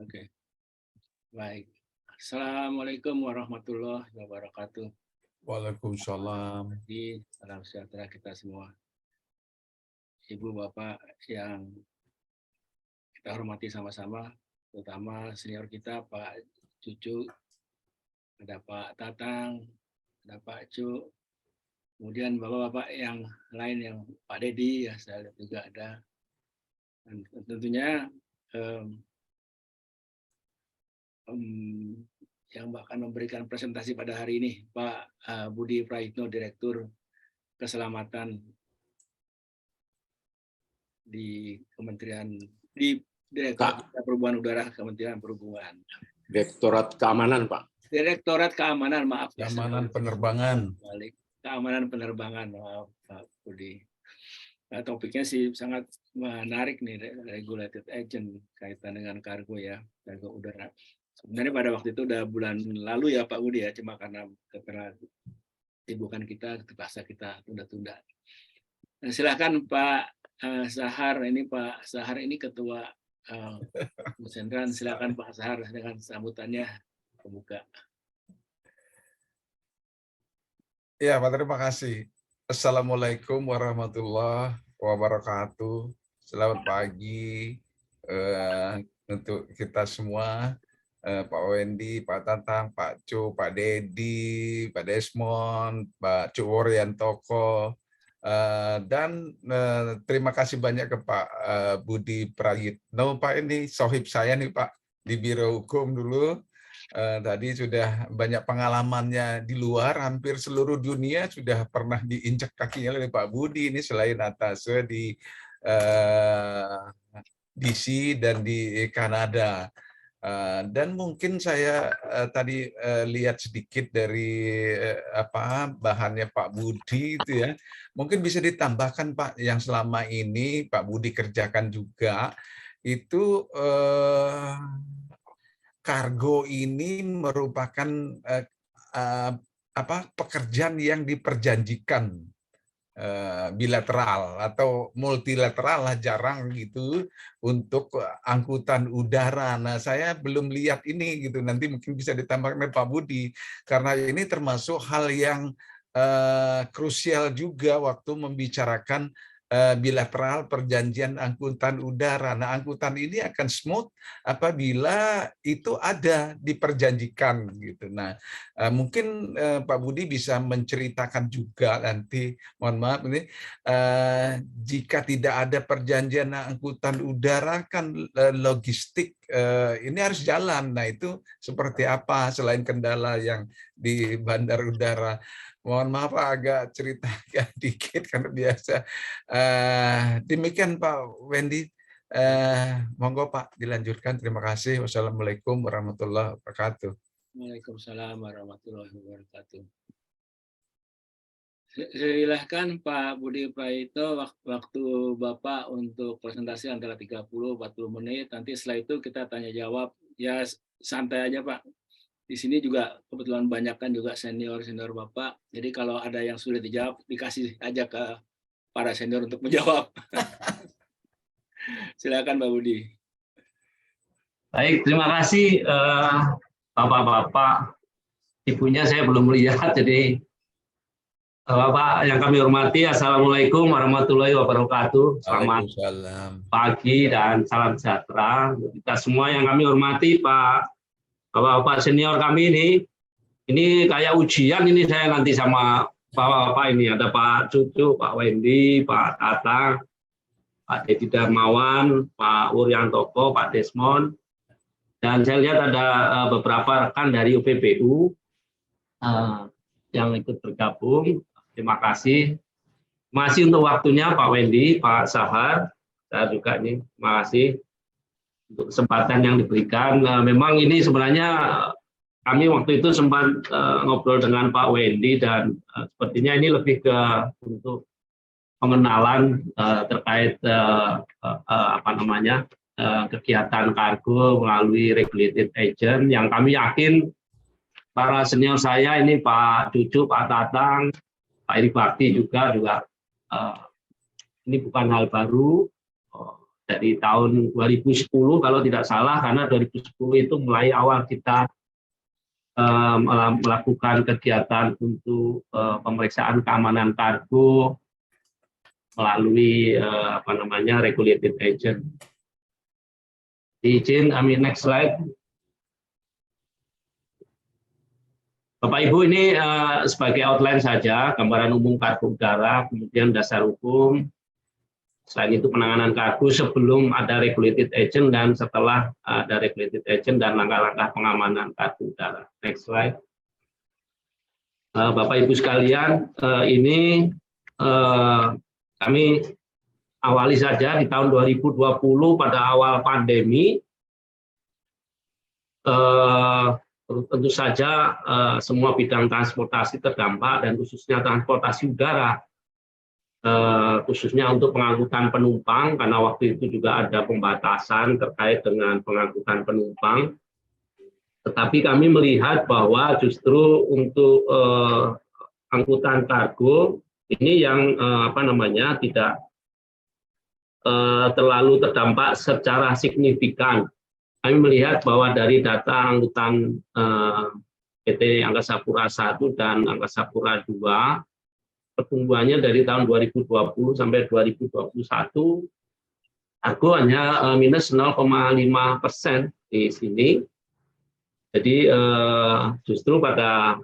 Oke, baik. Assalamualaikum warahmatullahi wabarakatuh. Waalaikumsalam. Jadi, salam sejahtera kita semua. Ibu, Bapak yang kita hormati sama-sama, terutama senior kita, Pak Cucu, ada Pak Tatang, ada Pak Cu, kemudian Bapak-Bapak yang lain, yang Pak Dedi, ya saya lihat juga ada. Dan tentunya yang akan memberikan presentasi pada hari ini, Pak Budi Praitno, Direktur Keselamatan di Kementerian di Direktorat Perhubungan Udara Kementerian Perhubungan. Direktorat Keamanan, Pak. Direktorat Keamanan, maaf. Keamanan Penerbangan. Balik. Keamanan Penerbangan, maaf Pak Budi. Nah, topiknya sih sangat menarik nih, regulated agent kaitan dengan kargo ya, kargo udara. Sebenarnya pada waktu itu udah bulan lalu ya Pak Budi ya, cuma karena kesibukan kita terpaksa kita tunda-tunda. Nah, silakan Pak Sahar, ini Pak Sahar ini Ketua Sendran, silakan Pak Sahar dengan sambutannya terbuka. Ya, Pak, terima kasih. Assalamualaikum warahmatullahi wabarakatuh. Selamat pagi untuk kita semua, Pak Wendy, Pak Tatang, Pak Cu, Pak Dedi, Pak Desmond, Pak Cu Woryantoko, dan terima kasih banyak ke Pak Budi Praitno. Pak, ini sohib saya nih Pak, di Biro Hukum dulu. Tadi sudah banyak pengalamannya di luar, hampir seluruh dunia sudah pernah diinjak kakinya oleh Pak Budi ini, selain atasnya di DC dan di Kanada. Dan mungkin saya tadi lihat sedikit dari bahannya Pak Budi itu ya, mungkin bisa ditambahkan Pak, yang selama ini Pak Budi kerjakan juga itu kargo ini merupakan pekerjaan yang diperjanjikan bilateral atau multilateral lah, jarang gitu untuk angkutan udara. Nah, saya belum lihat ini gitu, nanti mungkin bisa ditambahkan oleh Pak Budi, karena ini termasuk hal yang krusial juga waktu membicarakan bilateral perjanjian angkutan udara. Nah, angkutan ini akan smooth apabila itu ada diperjanjikan gitu. Nah, mungkin Pak Budi bisa menceritakan juga nanti, mohon maaf ini, jika tidak ada perjanjian angkutan udara kan logistik ini harus jalan. Nah, itu seperti apa selain kendala yang di bandar udara? Mohon maaf Pak, agak cerita dikit karena biasa. Demikian Pak Wendy. Monggo Pak dilanjutkan. Terima kasih. Wassalamualaikum warahmatullahi wabarakatuh. Waalaikumsalam warahmatullahi wabarakatuh. Silahkan Pak Budi Praitno, waktu Bapak untuk presentasi antara 30-40 menit. Nanti setelah itu kita tanya jawab. Ya santai aja Pak. Di sini juga kebetulan banyak kan juga senior Bapak. Jadi kalau ada yang sulit dijawab, dikasih aja ke para senior untuk menjawab. Silakan Pak Budi. Baik, terima kasih Bapak-bapak. Ibunya saya belum lihat, jadi Bapak yang kami hormati, Assalamualaikum warahmatullahi wabarakatuh. Selamat pagi dan salam sejahtera untuk kita semua yang kami hormati, Pak Bapak senior kami ini kayak ujian ini saya nanti sama Bapak-bapak ini, ada Pak Cucu, Pak Wendy, Pak Tatang, Pak Dedi Darmawan, Pak Woryantoko, Pak Desmond, dan saya lihat ada beberapa rekan dari UPBU yang ikut bergabung. Terima kasih. Masih untuk waktunya Pak Wendy, Pak Sahar, saya juga ini terima kasih untuk kesempatan yang diberikan. Memang ini sebenarnya kami waktu itu sempat ngobrol dengan Pak Wendy dan sepertinya ini lebih ke untuk pengenalan terkait kegiatan kargo melalui regulated agent yang kami yakin para senior saya ini Pak Cucu, Pak Tatang, Pak Iri Bakti juga ini bukan hal baru. dari tahun 2010 kalau tidak salah, karena 2010 itu mulai awal kita melakukan kegiatan untuk pemeriksaan keamanan kargo melalui regulated agent. Izin, next slide. Bapak Ibu, ini sebagai outline saja, gambaran umum kargo udara, kemudian dasar hukum. Selain itu penanganan kargo sebelum ada regulated agent dan setelah ada regulated agent dan langkah-langkah pengamanan kargo udara. Next slide. Bapak Ibu sekalian, ini kami awali saja di tahun 2020 pada awal pandemi. Tentu saja semua bidang transportasi terdampak dan khususnya transportasi udara. Khususnya untuk pengangkutan penumpang, karena waktu itu juga ada pembatasan terkait dengan pengangkutan penumpang. Tetapi kami melihat bahwa justru untuk angkutan kargo ini yang tidak terlalu terdampak secara signifikan. Kami melihat bahwa dari data angkutan PT Angkasa Pura I dan Angkasa Pura II, pertumbuhannya dari tahun 2020 sampai 2021 kargo hanya minus 0,5% di sini. Jadi justru pada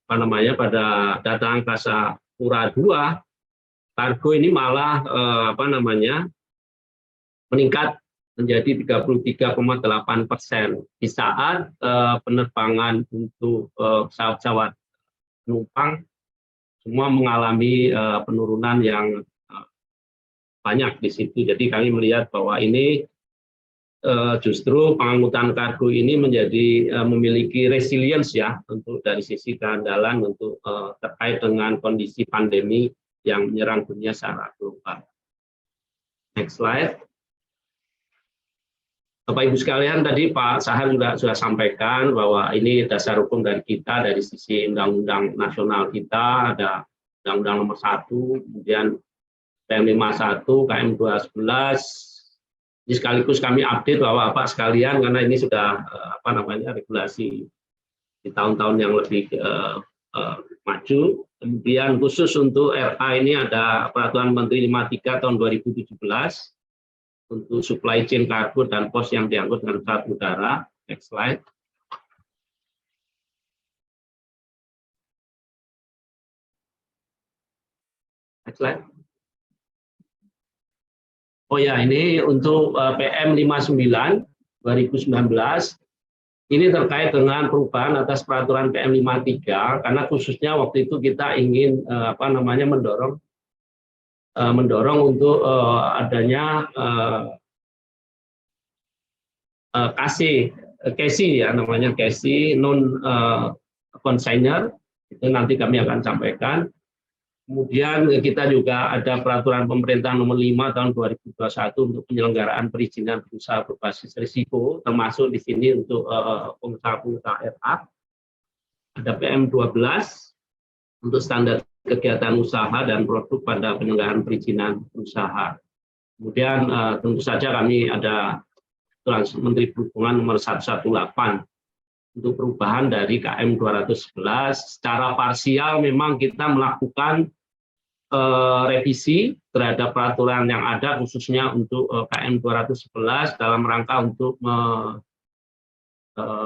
pada data Angkasa Pura II, kargo ini malah meningkat menjadi 33,8% di saat penerbangan untuk pesawat penumpang semua mengalami penurunan yang banyak di situ. Jadi kami melihat bahwa ini justru pengangkutan kargo ini menjadi memiliki resilience ya untuk dari sisi keandalan untuk terkait dengan kondisi pandemi yang menyerang dunia secara global. Next slide. Bapak Ibu sekalian, tadi Pak Sahar juga sudah sampaikan bahwa ini dasar hukum dari kita dari sisi undang-undang nasional kita, ada Undang-Undang Nomor 1, kemudian PM 51, KM 211. Ini sekaligus kami update bahwa Bapak sekalian, karena ini sudah regulasi di tahun-tahun yang lebih maju. Kemudian khusus untuk RA ini ada Peraturan Menteri 53 tahun 2017. Untuk supply chain kargo dan pos yang diangkut dengan pesawat udara. Next slide. Next slide. Oh ya, ini untuk PM 59 2019. Ini terkait dengan perubahan atas peraturan PM 53 karena khususnya waktu itu kita ingin mendorong untuk adanya KC ya namanya KC non consigner, itu nanti kami akan sampaikan. Kemudian kita juga ada peraturan pemerintah nomor 5 tahun 2021 untuk penyelenggaraan perizinan berusaha berbasis risiko, termasuk di sini untuk pengusaha-pengusaha RA. Ada PM 12 untuk standar kegiatan usaha dan produk pada penyelenggaraan perizinan usaha. Kemudian tentu saja kami ada Menteri Perhubungan nomor 118 untuk perubahan dari KM 211. Secara parsial memang kita melakukan revisi terhadap peraturan yang ada khususnya untuk KM 211 dalam rangka untuk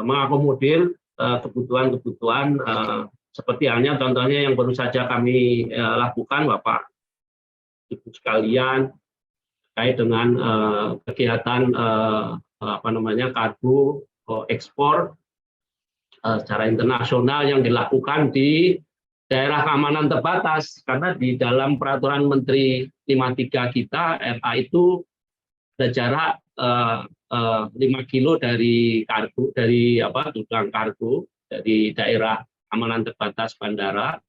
mengakomodir kebutuhan-kebutuhan seperti halnya contohnya yang baru saja kami lakukan Bapak Ibu sekalian terkait dengan kegiatan kargo ekspor secara internasional yang dilakukan di daerah keamanan terbatas, karena di dalam peraturan Menteri 53 kita RA itu ada jarak 5 kilo dari kargo gudang kargo dari daerah keamanan terbatas bandara.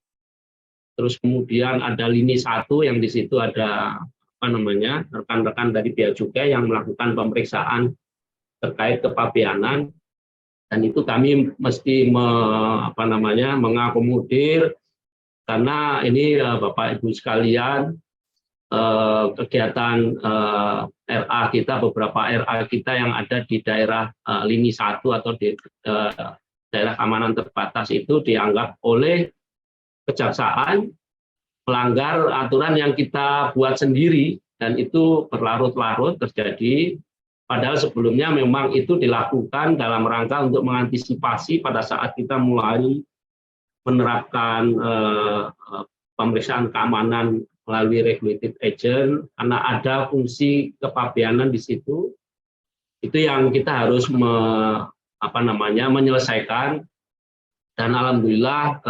Terus kemudian ada lini 1 yang di situ ada rekan-rekan dari bea cukai yang melakukan pemeriksaan terkait kepabeanan, dan itu kami mesti mengakomodir karena ini Bapak Ibu sekalian kegiatan RA kita, beberapa RA kita yang ada di daerah lini 1 atau di daerah keamanan terbatas itu dianggap oleh kejaksaan melanggar aturan yang kita buat sendiri, dan itu berlarut-larut terjadi, padahal sebelumnya memang itu dilakukan dalam rangka untuk mengantisipasi pada saat kita mulai menerapkan pemeriksaan keamanan melalui regulated agent, karena ada fungsi kepabeanan di situ. Itu yang kita harus menyelesaikan, dan alhamdulillah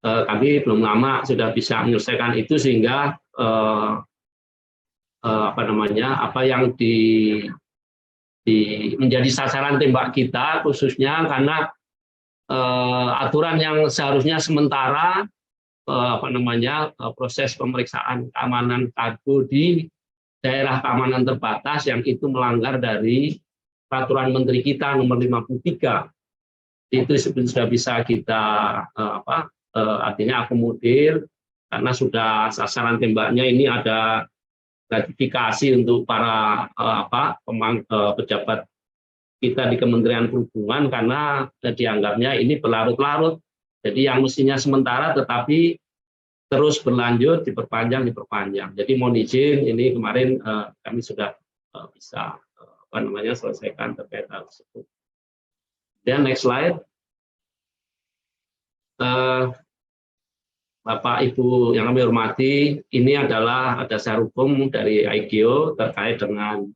kami belum lama sudah bisa menyelesaikan itu, sehingga apa yang menjadi sasaran tembak kita khususnya karena aturan yang seharusnya sementara proses pemeriksaan keamanan kargo di daerah keamanan terbatas yang itu melanggar dari peraturan menteri kita nomor 53, itu sudah bisa kita artinya akomodir, karena sudah sasaran tembaknya ini ada gratifikasi untuk para pejabat kita di Kementerian Perhubungan, karena dianggapnya ini berlarut-larut. Jadi yang mestinya sementara tetapi terus berlanjut, diperpanjang. Jadi mohon izin, ini kemarin kami sudah bisa selesaikan terkait hal tersebut. Dan next slide. Bapak Ibu yang kami hormati, ini adalah dasar hukum dari IGO terkait dengan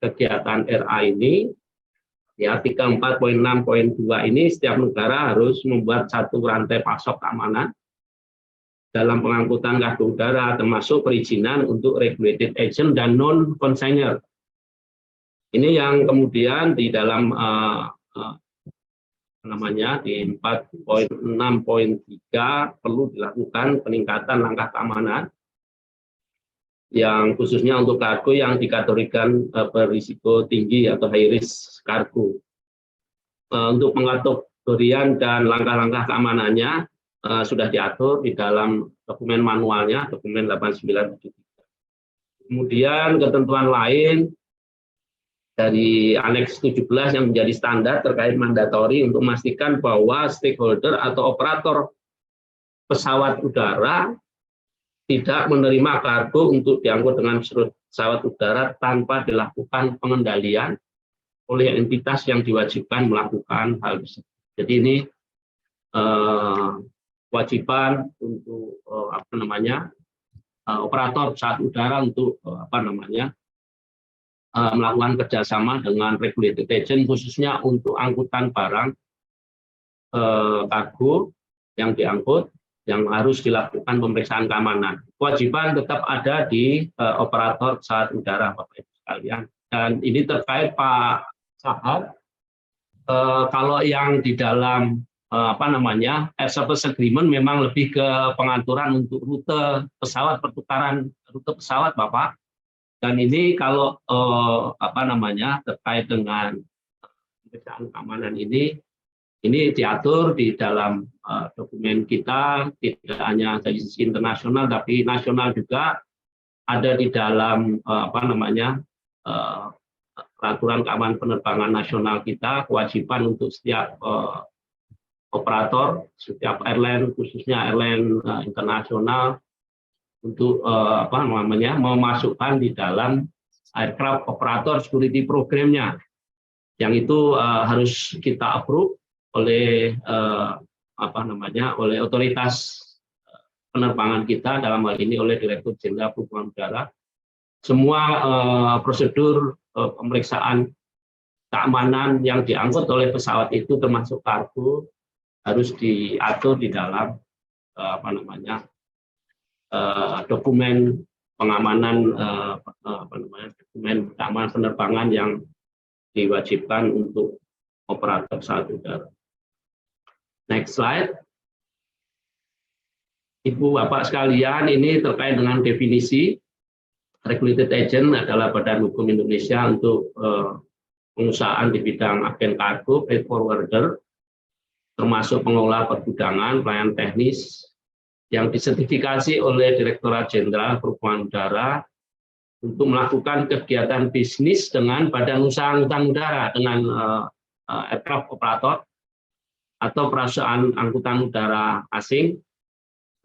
kegiatan RA ini. Di artikel 4.6.2 ini, setiap negara harus membuat satu rantai pasok keamanan dalam pengangkutan kargo udara, termasuk perizinan untuk regulated agent dan non-consigner. Ini yang kemudian di dalam di 4.6.3 perlu dilakukan peningkatan langkah keamanan yang khususnya untuk kargo yang dikategorikan berisiko tinggi atau high risk kargo. Untuk pengategorian dan langkah-langkah keamanannya sudah diatur di dalam dokumen manualnya, dokumen 8973. Kemudian ketentuan lain dari aneks 17 yang menjadi standar terkait mandatori untuk memastikan bahwa stakeholder atau operator pesawat udara tidak menerima kargo untuk diangkut dengan pesawat udara tanpa dilakukan pengendalian oleh entitas yang diwajibkan melakukan hal tersebut. Jadi ini kewajiban untuk operator pesawat udara untuk melakukan kerjasama dengan regulated agent khususnya untuk angkutan barang kargo yang diangkut, yang harus dilakukan pemeriksaan keamanan. Kewajiban tetap ada di operator pesawat udara, Bapak Ibu sekalian. Dan ini terkait Pak Sahat, kalau yang di dalam air service agreement memang lebih ke pengaturan untuk rute pesawat, pertukaran rute pesawat, Bapak. Dan ini kalau terkait dengan pemeriksaan keamanan ini diatur di dalam dokumen kita, tidak hanya dari sisi internasional tapi nasional juga, ada di dalam peraturan keamanan penerbangan nasional kita, kewajiban untuk setiap operator, setiap airline, khususnya airline internasional, untuk memasukkan di dalam aircraft operator security programnya, yang itu harus kita approve oleh oleh otoritas penerbangan kita, dalam hal ini oleh Direktur Jenderal Perhubungan Udara. Semua prosedur pemeriksaan keamanan yang diangkut oleh pesawat itu termasuk kargo harus diatur di dalam dokumen pengamanan dokumen keamanan penerbangan yang diwajibkan untuk operator pesawat udara. Next slide. Ibu Bapak sekalian, ini terkait dengan definisi. Regulated agent adalah badan hukum Indonesia untuk pengusahaan di bidang agen kargo, freight forwarder, termasuk pengelola pergudangan, pelayanan teknis, yang disertifikasi oleh Direktorat Jenderal Perhubungan Udara untuk melakukan kegiatan bisnis dengan badan usaha angkutan udara, dengan aircraft operator atau perusahaan angkutan udara asing,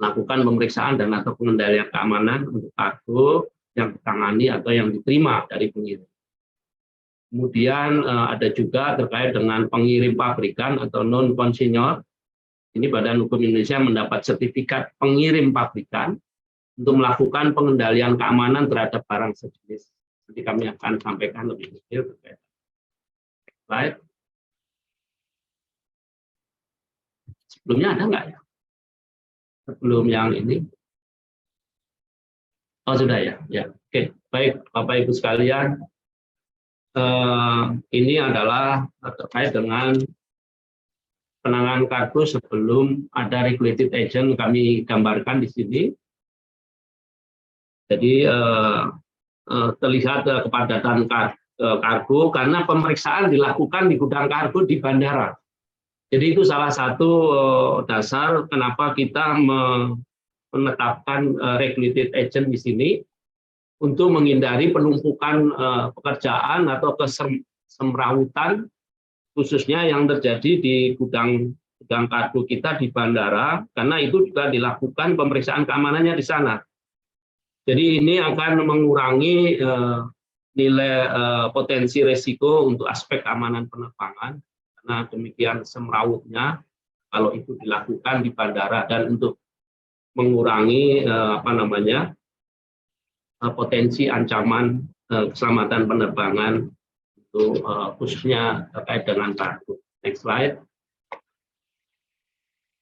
melakukan pemeriksaan dan atau pengendalian keamanan untuk kargo yang ditangani atau yang diterima dari pengirim. Kemudian ada juga terkait dengan pengirim pabrikan atau non-consignor. Ini Badan Hukum Indonesia mendapat sertifikat pengirim pabrikan untuk melakukan pengendalian keamanan terhadap barang sejenis. Nanti kami akan sampaikan lebih detail terkait. Slide. Sebelumnya ada nggak ya? Sebelum yang ini? Oh sudah ya. Ya, oke. Baik, Bapak Ibu sekalian. Ini adalah terkait dengan penanganan kargo sebelum ada regulated agent, kami gambarkan di sini. Jadi terlihat kepadatan kargo karena pemeriksaan dilakukan di gudang kargo di bandara. Jadi itu salah satu dasar kenapa kita menetapkan regulated agent di sini untuk menghindari penumpukan pekerjaan atau kesemrawutan khususnya yang terjadi di gudang kargo kita di bandara, karena itu juga dilakukan pemeriksaan keamanannya di sana. Jadi ini akan mengurangi nilai potensi resiko untuk aspek keamanan penerbangan, karena demikian semrawutnya kalau itu dilakukan di bandara, dan untuk mengurangi potensi ancaman keselamatan penerbangan untuk khususnya terkait dengan kargo. Next slide.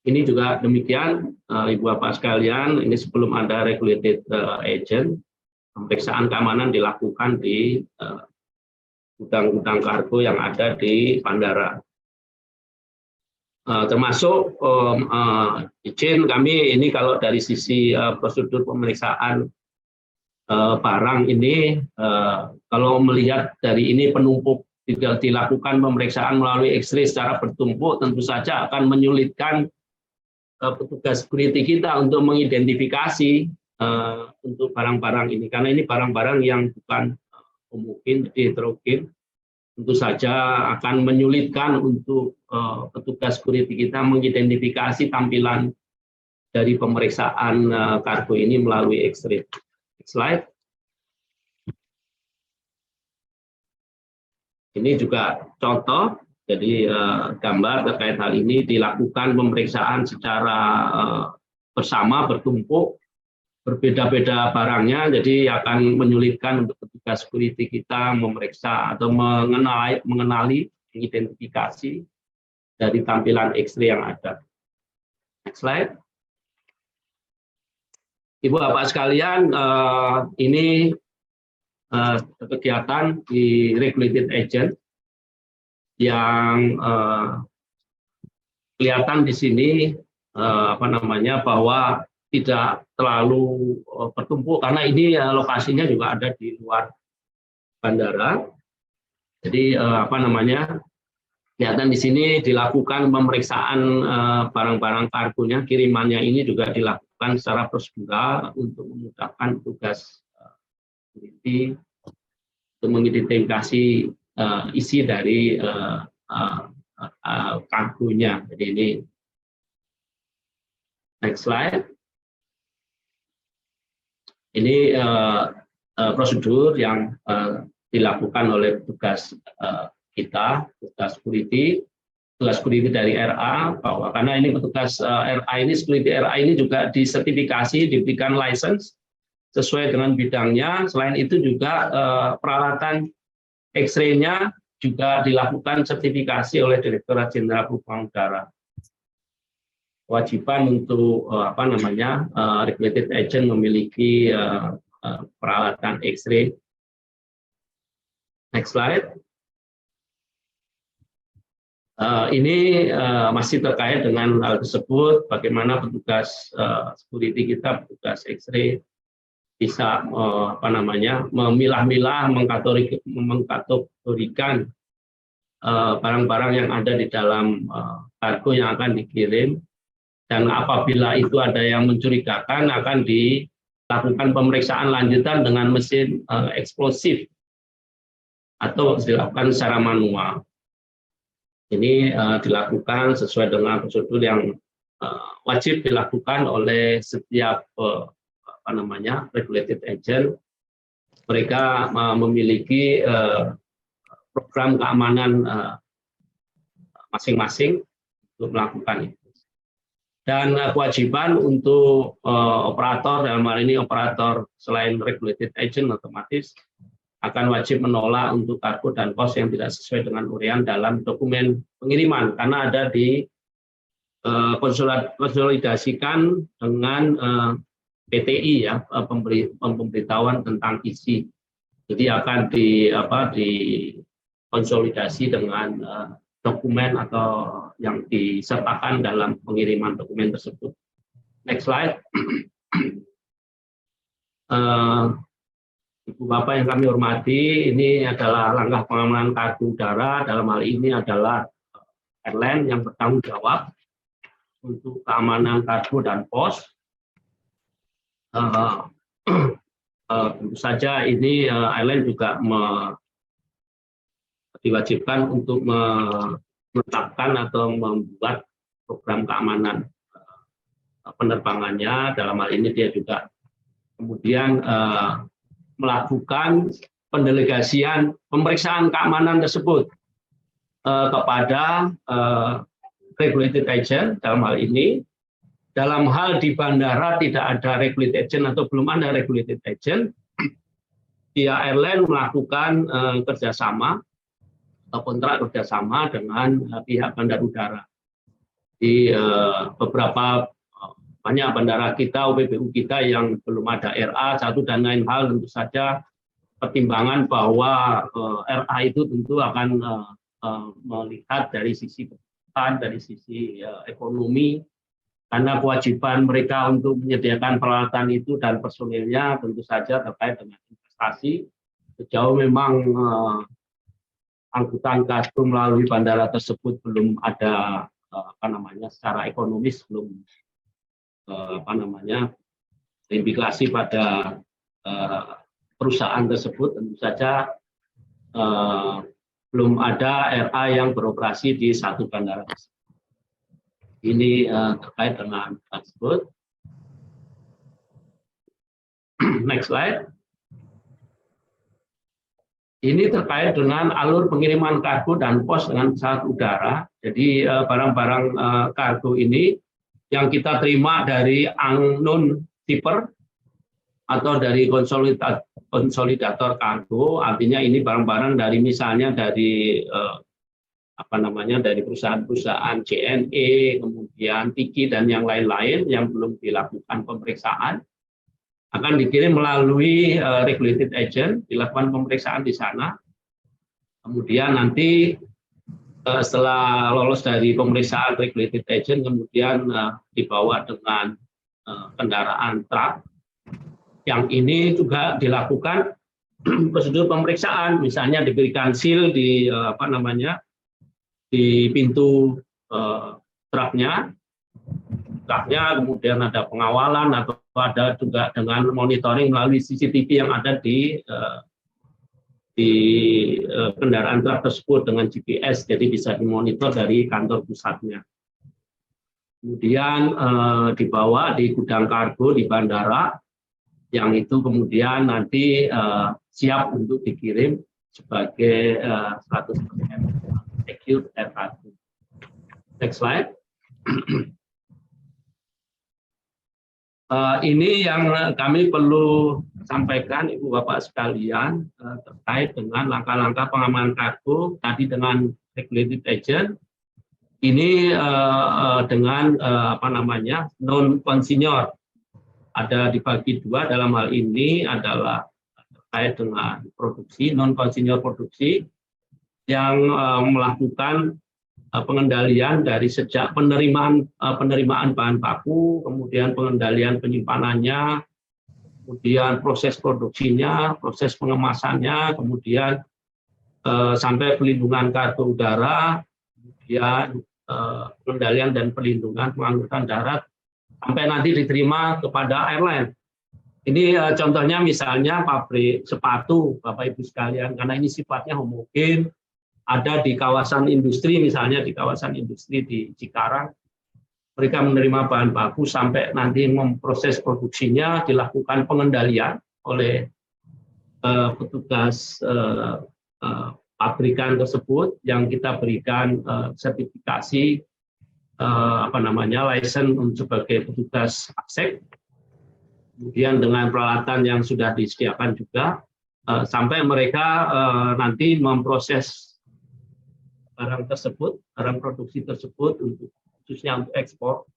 Ini juga demikian, Ibu Bapak sekalian, ini sebelum ada regulated agent, pemeriksaan keamanan dilakukan di gudang-gudang kargo yang ada di bandara. Termasuk izin kami ini kalau dari sisi prosedur pemeriksaan barang ini, kalau melihat dari ini penumpuk tidak dilakukan pemeriksaan melalui X-ray secara bertumpuk, tentu saja akan menyulitkan petugas security kita untuk mengidentifikasi untuk barang-barang ini, karena ini barang-barang yang bukan homogen, heterogen, tentu saja akan menyulitkan untuk petugas security kita mengidentifikasi tampilan dari pemeriksaan kargo ini melalui X-ray. Slide. Ini juga contoh. Jadi gambar terkait hal ini, dilakukan pemeriksaan secara bersama, bertumpuk, berbeda-beda barangnya, jadi akan menyulitkan untuk petugas security kita memeriksa atau mengenali, mengidentifikasi dari tampilan X-ray yang ada. Next slide. Ibu Bapak sekalian, ini kegiatan di regulated agent yang kelihatan di sini bahwa tidak terlalu bertumpuk karena ini lokasinya juga ada di luar bandara. Jadi kelihatan di sini dilakukan pemeriksaan barang-barang kargonya, kirimannya ini juga dilakukan secara prosedural untuk memudahkan tugas security untuk mengidentifikasi isi dari kargonya. Jadi ini next slide. Ini prosedur yang dilakukan oleh petugas kita, petugas security dari RA, bahwa karena ini petugas RA ini, security RA ini juga disertifikasi, diberikan license sesuai dengan bidangnya. Selain itu juga peralatan X-ray-nya juga dilakukan sertifikasi oleh Direktorat Jenderal Perhubungan Udara. Kewajiban untuk regulated agent memiliki peralatan X-ray. Next slide. Ini masih terkait dengan hal tersebut, bagaimana petugas security kita, petugas X-ray bisa memilah-milah, mengkategorikan barang-barang yang ada di dalam kargo yang akan dikirim dan apabila itu ada yang mencurigakan akan dilakukan pemeriksaan lanjutan dengan mesin eksplosif atau dilakukan secara manual. Ini dilakukan sesuai dengan prosedur yang wajib dilakukan oleh setiap regulated agent. Mereka memiliki program keamanan masing-masing untuk melakukan itu. Dan kewajiban untuk operator, dalam hal ini operator selain regulated agent otomatis akan wajib menolak untuk kargo dan pos yang tidak sesuai dengan uraian dalam dokumen pengiriman, karena ada di konsolidasikan dengan PTI ya, pemberitahuan tentang isi. Jadi akan dikonsolidasi dengan dokumen atau yang disertakan dalam pengiriman dokumen tersebut. Next slide. Ibu Bapak yang kami hormati, ini adalah langkah pengamanan kargo udara. Dalam hal ini adalah airline yang bertanggung jawab untuk keamanan kargo dan pos. Tentu saja ini airline juga diwajibkan untuk menetapkan atau membuat program keamanan penerbangannya. Dalam hal ini dia juga kemudian melakukan pendelegasian pemeriksaan keamanan tersebut kepada regulated agent. Dalam hal ini, dalam hal di bandara tidak ada regulated agent atau belum ada regulated agent, pihak airline melakukan kerjasama kontrak kerjasama dengan pihak bandar udara. Di beberapa banyak bandara kita, UPBU kita yang belum ada RA, satu dan lain hal, tentu saja pertimbangan bahwa RA itu tentu akan melihat dari sisi kebutuhan, dari sisi ekonomi, karena kewajiban mereka untuk menyediakan peralatan itu dan personilnya tentu saja terkait dengan investasi. Sejauh memang angkutan kargo melalui bandara tersebut belum ada secara ekonomis belum implikasi pada perusahaan tersebut, tentu saja belum ada RA yang beroperasi di satu bandara tersebut. Ini terkait dengan tersebut. Next slide. Ini terkait dengan alur pengiriman kargo dan pos dengan pesawat udara. Jadi barang-barang kargo ini yang kita terima dari unknown shipper atau dari konsolidator kargo, artinya ini barang-barang dari misalnya dari dari perusahaan-perusahaan JNE, kemudian Tiki dan yang lain-lain yang belum dilakukan pemeriksaan, akan dikirim melalui regulated agent, dilakukan pemeriksaan di sana. Kemudian nanti setelah lolos dari pemeriksaan regulated agent, kemudian dibawa dengan kendaraan truk. Yang ini juga dilakukan prosedur pemeriksaan, misalnya diberikan seal di di pintu truknya, kemudian ada pengawalan atau ada juga dengan monitoring melalui CCTV yang ada di kendaraan truk tersebut dengan GPS, jadi bisa dimonitor dari kantor pusatnya. Kemudian dibawa di gudang kargo di bandara, yang itu kemudian nanti siap untuk dikirim sebagai 100% secure air cargo. Next slide. Ini yang kami perlu sampaikan, Ibu Bapak sekalian, terkait dengan langkah-langkah pengamanan kargo tadi dengan regulated agent. Ini dengan non consignor, ada dibagi dua. Dalam hal ini adalah terkait dengan produksi, non consignor produksi yang melakukan pengendalian dari sejak penerimaan bahan baku, kemudian pengendalian penyimpanannya, kemudian proses produksinya, proses pengemasannya, kemudian sampai pelindungan kargo udara, kemudian pengendalian dan perlindungan pengangkutan darat sampai nanti diterima kepada airline. Ini contohnya misalnya pabrik sepatu, Bapak Ibu sekalian, karena ini sifatnya homogen, ada di kawasan industri, misalnya di kawasan industri di Cikarang, mereka menerima bahan baku sampai nanti memproses produksinya, dilakukan pengendalian oleh petugas pabrikan tersebut yang kita berikan sertifikasi license sebagai petugas ASEC, kemudian dengan peralatan yang sudah disediakan juga sampai mereka nanti memproses barang tersebut, barang produksi tersebut untuk khususnya untuk ekspor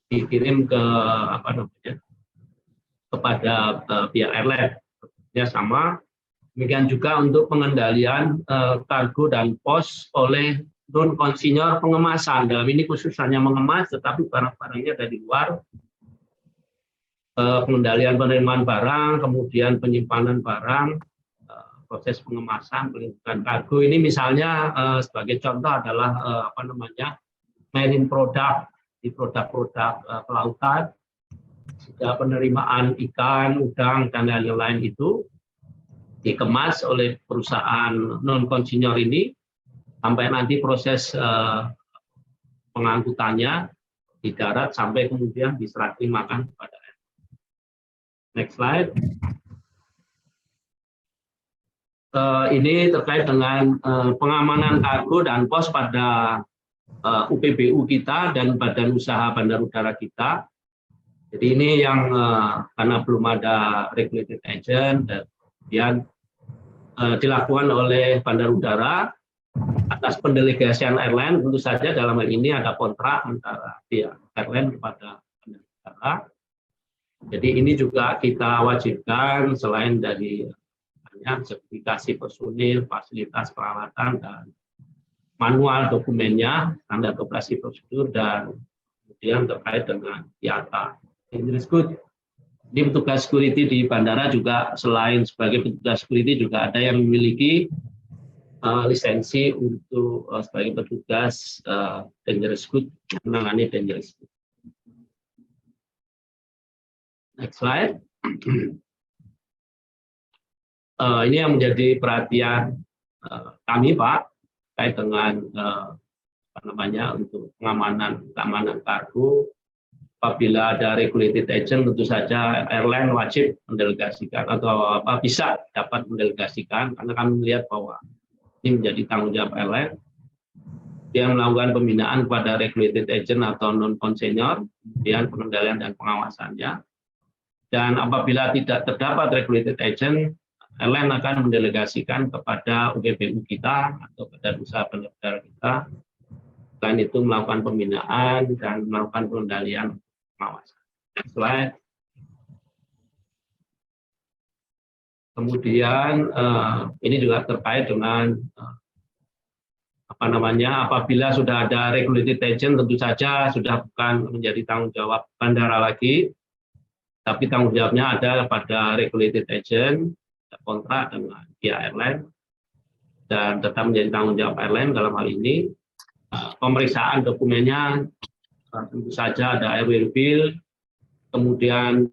dikirim ke kepada pihak airline. Ya sama. Demikian juga untuk pengendalian kargo dan pos oleh non konsinyur pengemasan. Dalam ini khusus hanya mengemas, tetapi barang-barangnya dari luar. Pengendalian penerimaan barang, kemudian penyimpanan barang, proses pengemasan, pelindungan kargo. Ini misalnya sebagai contoh adalah marine product, di produk-produk kelautan, juga penerimaan ikan, udang, dan lain-lain itu dikemas oleh perusahaan non-konsinyur ini sampai nanti proses pengangkutannya di darat sampai kemudian diserah terimakan kepada airline. Next slide. Ini terkait dengan pengamanan kargo dan pos pada UPBU kita dan Badan Usaha Bandar Udara kita. Jadi ini yang karena belum ada regulated agent dan kemudian dilakukan oleh Bandar Udara atas pendelegasian airline. Tentu saja dalam hal ini ada kontrak antara pihak airline kepada Bandar Udara. Jadi ini juga kita wajibkan selain dari sertifikasi personil, fasilitas peralatan, dan manual dokumennya, standar operasi prosedur, dan kemudian terkait dengan IATA. Dangerous Goods. Di petugas security di bandara juga selain sebagai petugas security juga ada yang memiliki lisensi untuk sebagai petugas dangerous goods, menangani dangerous goods. Next slide. Ini yang menjadi perhatian kami, Pak, terkait dengan untuk keamanan kargo. Apabila ada regulated agent, tentu saja airline wajib mendelegasikan atau bisa dapat mendelegasikan, karena kami melihat bahwa ini menjadi tanggung jawab airline. Dia melakukan pembinaan kepada regulated agent atau non-konsinyur, kemudian pengendalian dan pengawasannya. Dan apabila tidak terdapat regulated agent, airline akan mendelegasikan kepada UPBU kita atau Badan Usaha Bandar Udara kita. Selain itu melakukan pembinaan dan melakukan pengendalian pengawasan. Next slide. Kemudian ini juga terkait dengan apabila sudah ada regulated agent, tentu saja sudah bukan menjadi tanggung jawab bandara lagi, tapi tanggung jawabnya ada pada regulated agent, kontrak dengan pihak airline, dan tetap menjadi tanggung jawab airline dalam hal ini. Pemeriksaan dokumennya tentu saja ada airway bill, kemudian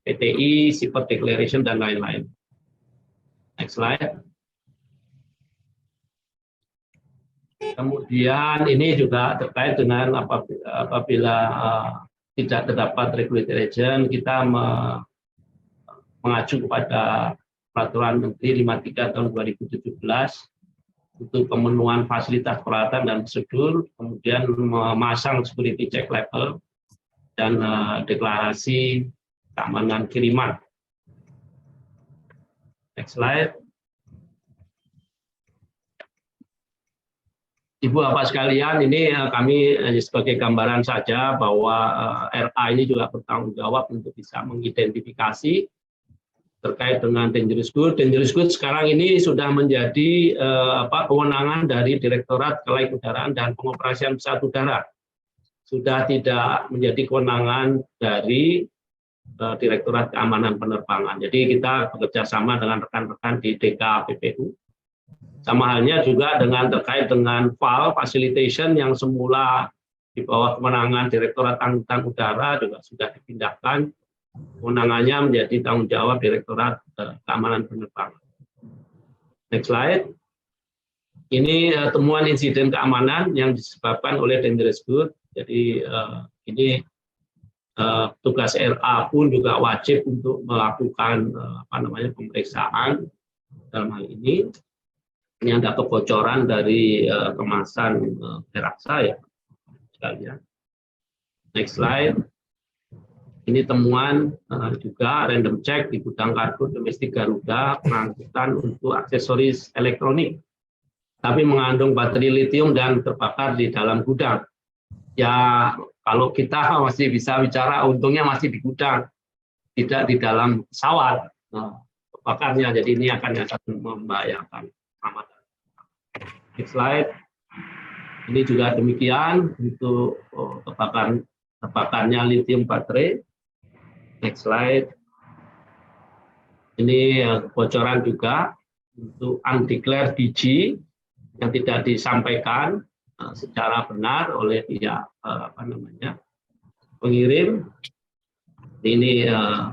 PTI, Seaport Declaration, dan lain-lain. Next slide. Kemudian ini juga terkait dengan apabila tidak terdapat regulated agent, kita mengacu kepada Peraturan Menteri 53 tahun 2017 untuk pemenuhan fasilitas peralatan dan prosedur, kemudian memasang security check level dan deklarasi keamanan kiriman. Next slide. Ibu Bapak sekalian, ini kami sebagai gambaran saja bahwa RA ini juga bertanggung jawab untuk bisa mengidentifikasi terkait dengan dangerous goods. Dangerous goods sekarang ini sudah menjadi kewenangan dari Direktorat Kelaikan dan Pengoperasian Pesawat Udara. Sudah tidak menjadi kewenangan dari Direktorat Keamanan Penerbangan. Jadi kita bekerja sama dengan rekan-rekan di DKPPU Sama halnya juga terkait dengan VAL facilitation yang semula di bawah kewenangan Direktorat Angkutan Udara juga sudah dipindahkan kewenangannya menjadi tanggung jawab Direktorat Keamanan Penerbangan. Next slide. Ini temuan insiden keamanan yang disebabkan oleh dangerous good. Jadi ini tugas RA pun juga wajib untuk melakukan pemeriksaan dalam hal ini. Ini ada kebocoran dari kemasan peraksa ya sekalian. Next slide. Ini temuan juga random check di gudang kargo domestik Garuda pengangkutan untuk aksesoris elektronik, tapi mengandung baterai litium dan terbakar di dalam gudang. Ya kalau kita masih bisa bicara untungnya masih di gudang, tidak di dalam pesawat bakarnya. Jadi ini akan membahayakan amat. Next slide. Ini juga demikian untuk terbakarnya lithium baterai. Next slide. Ini kebocoran juga untuk undeclared DG yang tidak disampaikan secara benar oleh pihak pengirim. Ini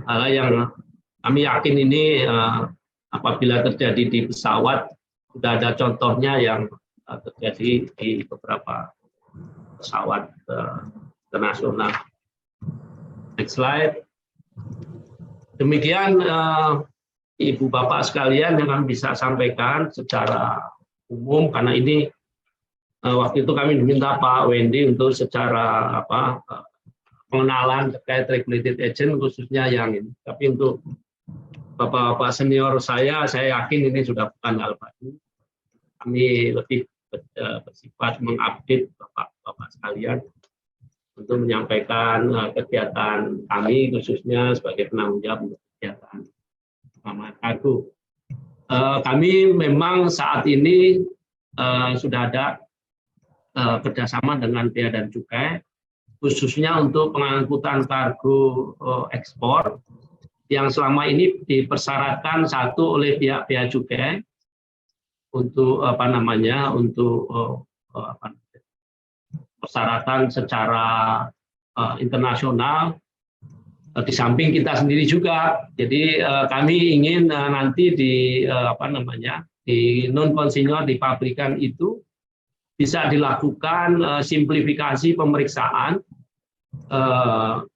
hal yang kami yakin ini apabila terjadi di pesawat. Sudah ada contohnya yang terjadi di beberapa pesawat internasional. Next slide. Demikian Ibu Bapak sekalian yang kami bisa sampaikan secara umum, karena ini waktu itu kami diminta Pak Wendy untuk secara pengenalan terkait regulated agent khususnya yang ini. Tapi untuk Bapak-bapak senior saya yakin ini sudah bukan hal baru. Kami lebih bersifat mengupdate Bapak-bapak sekalian untuk menyampaikan kegiatan kami khususnya sebagai penanggung jawab untuk kegiatan Muhammad Kargo. Kami memang saat ini sudah ada kerjasama dengan Bea dan Cukai khususnya untuk pengangkutan kargo ekspor yang selama ini dipersyaratkan satu oleh pihak Bea Cukai untuk persyaratan secara internasional, di samping kita sendiri juga. Jadi kami ingin nanti di non konsinyor di pabrikan itu bisa dilakukan simplifikasi pemeriksaan,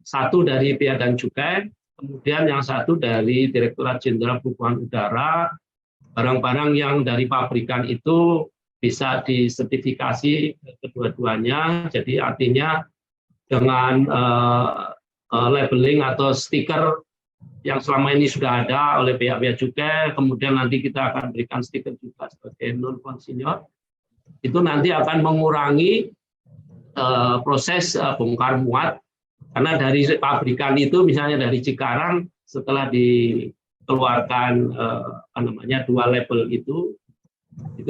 satu dari Bea dan Cukai, kemudian yang satu dari Direktorat Jenderal Perhubungan Udara. Barang-barang yang dari pabrikan itu bisa disertifikasi kedua-duanya. Jadi artinya dengan labeling atau stiker yang selama ini sudah ada oleh pihak Bea Cukai, kemudian nanti kita akan berikan stiker juga sebagai non konsinyor. Itu nanti akan mengurangi proses bongkar muat. Karena dari pabrikan itu, misalnya dari Cikarang, setelah dikeluarkan dua label itu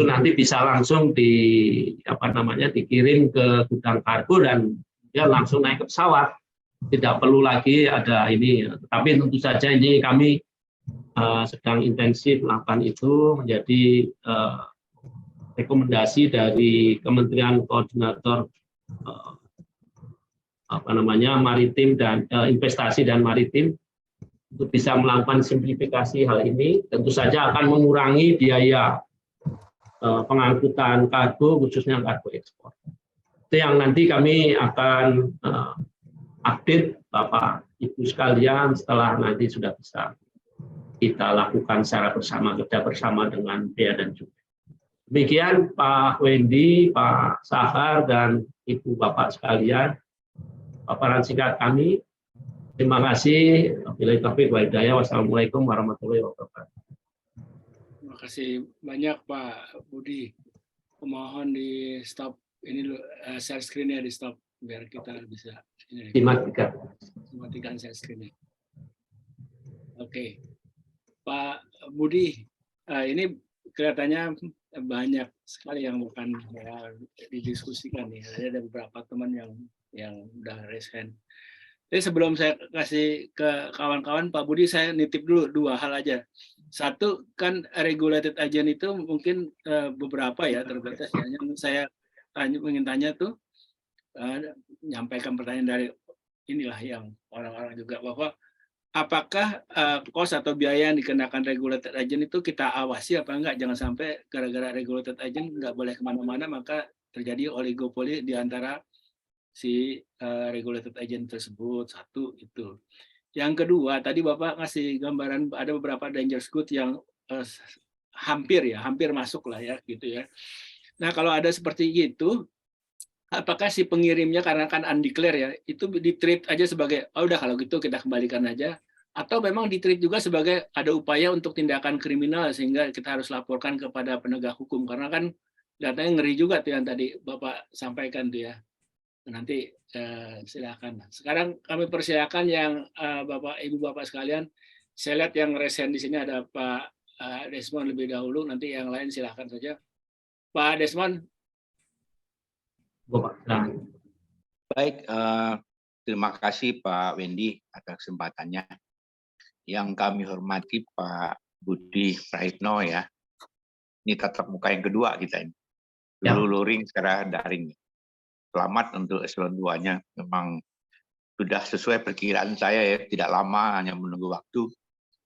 nanti bisa langsung dikirim ke gudang kargo dan dia langsung naik ke pesawat. Tidak perlu lagi ada ini. Tapi tentu saja ini kami sedang intensif melakukan itu, menjadi rekomendasi dari Kementerian Koordinator maritim dan investasi dan maritim untuk bisa melakukan simplifikasi hal ini. Tentu saja akan mengurangi biaya pengangkutan kargo khususnya kargo ekspor. Itu yang nanti kami akan update Bapak Ibu sekalian setelah nanti sudah bisa kita lakukan secara bersama, kerja bersama dengan Bea dan Cukai. Demikian Pak Wendy, Pak Sahar dan Ibu Bapak sekalian, paparan singkat kami. Terima kasih. Wabillahi taufiq wal hidayah. Wassalamualaikum warahmatullahi wabarakatuh. Terima kasih banyak Pak Budi. Mohon di stop ini share screen-nya, di stop biar kita bisa dimatikan share screen-nya. Oke. Pak Budi, ini kelihatannya banyak sekali yang bukan didiskusikan nih. Ada beberapa teman yang udah raise hand. Jadi sebelum saya kasih ke kawan-kawan, Pak Budi, saya nitip dulu dua hal aja. Satu kan regulated agent itu mungkin beberapa ya terbatas. Yang saya ingin tanya tuh menyampaikan pertanyaan dari inilah yang orang-orang juga bahwa apakah cost atau biaya yang dikenakan regulated agent itu kita awasi apa enggak? Jangan sampai gara-gara regulated agent nggak boleh kemana-mana maka terjadi oligopoli di antara si regulated agent tersebut. Satu itu. Yang kedua, tadi Bapak ngasih gambaran ada beberapa dangerous goods yang hampir masuk lah ya gitu ya. Nah kalau ada seperti itu, apakah si pengirimnya karena kan undeclare ya, itu di-treat aja sebagai, oh udah kalau gitu kita kembalikan aja, atau memang di-treat juga sebagai ada upaya untuk tindakan kriminal sehingga kita harus laporkan kepada penegak hukum, karena kan datanya ngeri juga tuh yang tadi Bapak sampaikan tuh ya. Nanti silakan. Sekarang kami persilakan yang Bapak Ibu Bapak sekalian. Saya lihat yang resen di sini ada Pak Desmond lebih dahulu, nanti yang lain silakan saja. Pak Desmond. Baik, terima kasih Pak Wendy atas kesempatannya. Yang kami hormati Pak Budi Praitno ya. Ini tatap muka yang kedua kita ini. Dulu luring, sekarang daring. Selamat untuk eselon 2-nya. Memang sudah sesuai perkiraan saya ya, tidak lama, hanya menunggu waktu.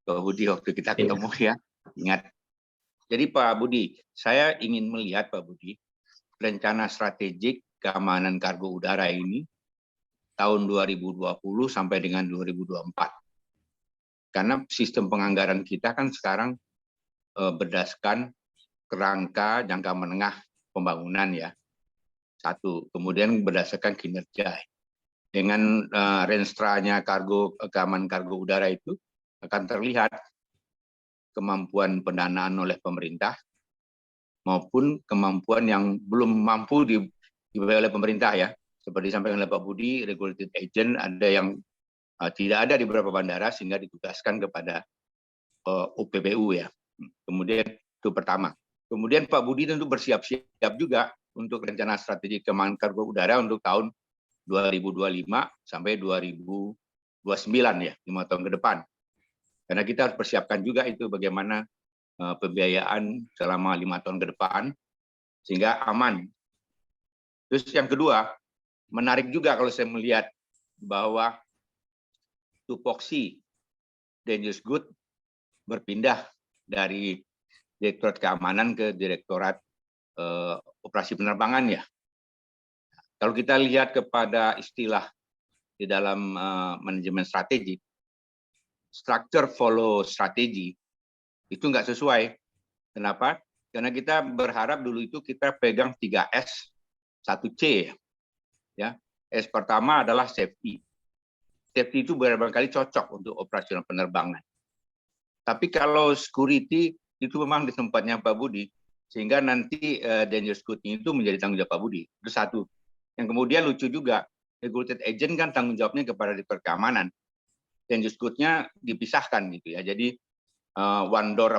Pak Budi waktu kita ketemu ya, ingat. Jadi Pak Budi, saya ingin melihat Pak Budi, rencana strategik keamanan kargo udara ini tahun 2020 sampai dengan 2024. Karena sistem penganggaran kita kan sekarang berdasarkan kerangka jangka menengah pembangunan ya. Satu, kemudian berdasarkan kinerja. Dengan renstra-nya keamanan kargo udara itu akan terlihat kemampuan pendanaan oleh pemerintah maupun kemampuan yang belum mampu dibayar oleh pemerintah ya. Seperti disampaikan oleh Pak Budi, regulated agent ada yang tidak ada di beberapa bandara sehingga ditugaskan kepada UPBU ya. Kemudian itu pertama. Kemudian Pak Budi tentu bersiap-siap juga untuk rencana strategi keamanan kargo udara untuk tahun 2025 sampai 2029 ya, 5 tahun ke depan. Karena kita harus persiapkan juga itu bagaimana pembiayaan selama 5 tahun ke depan sehingga aman. Terus yang kedua, menarik juga kalau saya melihat bahwa tupoksi dangerous good berpindah dari Direktorat Keamanan ke Direktorat Operasi Penerbangan ya. Kalau kita lihat kepada istilah di dalam manajemen strategi, structure follow strategi itu nggak sesuai. Kenapa? Karena kita berharap dulu itu kita pegang 3S, 1C ya. S pertama adalah safety. Safety itu barangkali cocok untuk operasional penerbangan. Tapi kalau security itu memang di tempatnya Pak Budi, sehingga nanti dangerous good itu menjadi tanggung jawab Pak Budi. Itu satu. Yang kemudian lucu juga, regulated agent kan tanggung jawabnya kepada Direktur Keamanan. Dangerous good-nya dipisahkan gitu ya. Jadi one door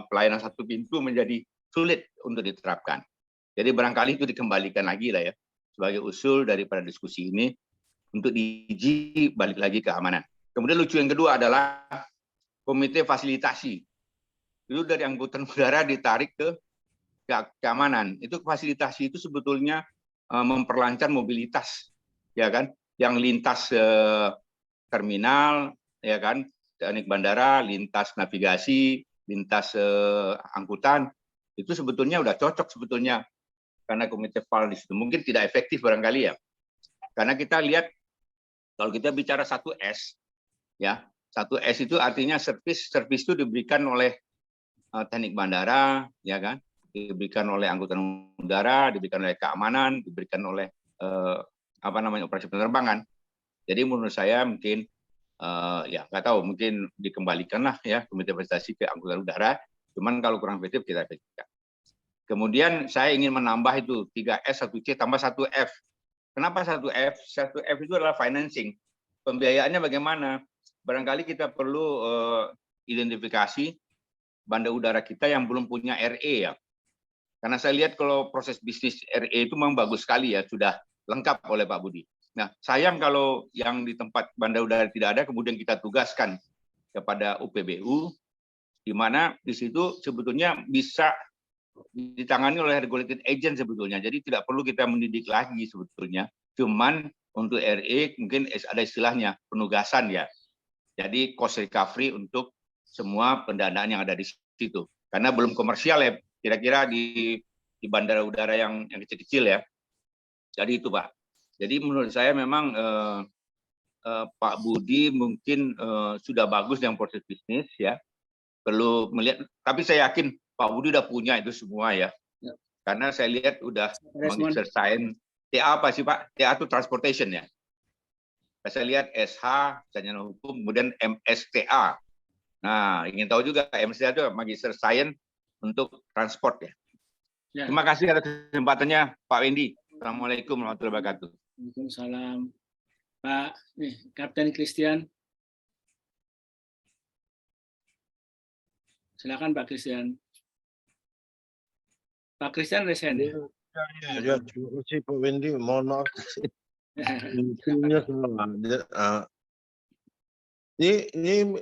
pelayanan satu pintu menjadi sulit untuk diterapkan. Jadi barangkali itu dikembalikan lagi lah ya sebagai usul daripada diskusi ini untuk diuji balik lagi keamanan. Kemudian lucu yang kedua adalah komite fasilitasi. Itu dari angkutan udara ditarik ke keamanan. Itu fasilitasi itu sebetulnya memperlancar mobilitas, ya kan? Yang lintas terminal, ya kan? Teknik bandara, lintas navigasi, lintas angkutan, itu sebetulnya udah cocok sebetulnya karena komite FAL di situ mungkin tidak efektif barangkali ya. Karena kita lihat kalau kita bicara 1S, ya 1S itu artinya servis itu diberikan oleh teknik bandara, ya kan, diberikan oleh angkutan udara, diberikan oleh keamanan, diberikan oleh operasi penerbangan. Jadi menurut saya mungkin ya nggak tahu, mungkin dikembalikanlah ya komite prestasi ke angkutan udara. Cuman kalau kurang efektif kita efektifkan. Kemudian saya ingin menambah itu 3S, 1C tambah 1F. Kenapa 1F? 1F itu adalah financing. Pembiayaannya bagaimana? Barangkali kita perlu identifikasi bandar udara kita yang belum punya RE ya. Karena saya lihat kalau proses bisnis RE itu memang bagus sekali ya, sudah lengkap oleh Pak Budi. Nah, sayang kalau yang di tempat bandar udara tidak ada, kemudian kita tugaskan kepada UPBU, di mana di situ sebetulnya bisa ditangani oleh regulated agent sebetulnya. Jadi tidak perlu kita mendidik lagi sebetulnya. Cuman untuk RE mungkin ada istilahnya penugasan ya. Jadi cost recovery untuk semua pendanaan yang ada di situ. Karena belum komersial ya, kira-kira di bandara udara yang kecil-kecil ya. Jadi itu Pak. Jadi menurut saya memang Pak Budi mungkin sudah bagus dengan proses bisnis ya. Perlu melihat, tapi saya yakin Pak Budi udah punya itu semua ya. Karena saya lihat udah meng-exercise TA apa sih Pak? TA itu transportation ya. Saya lihat SH, sarjana hukum, kemudian MSTA. Nah, ingin tahu juga MSTA itu Magister Science untuk transport ya. Terima kasih atas kesempatannya Pak Wendy. Assalamualaikum warahmatullahi wabarakatuh. Waalaikumsalam. Pak Kapten Christian. Silakan Pak Christian. Pak Christian resen ya? Ya, terima kasih Pak Wendy. Mohon maaf. Ini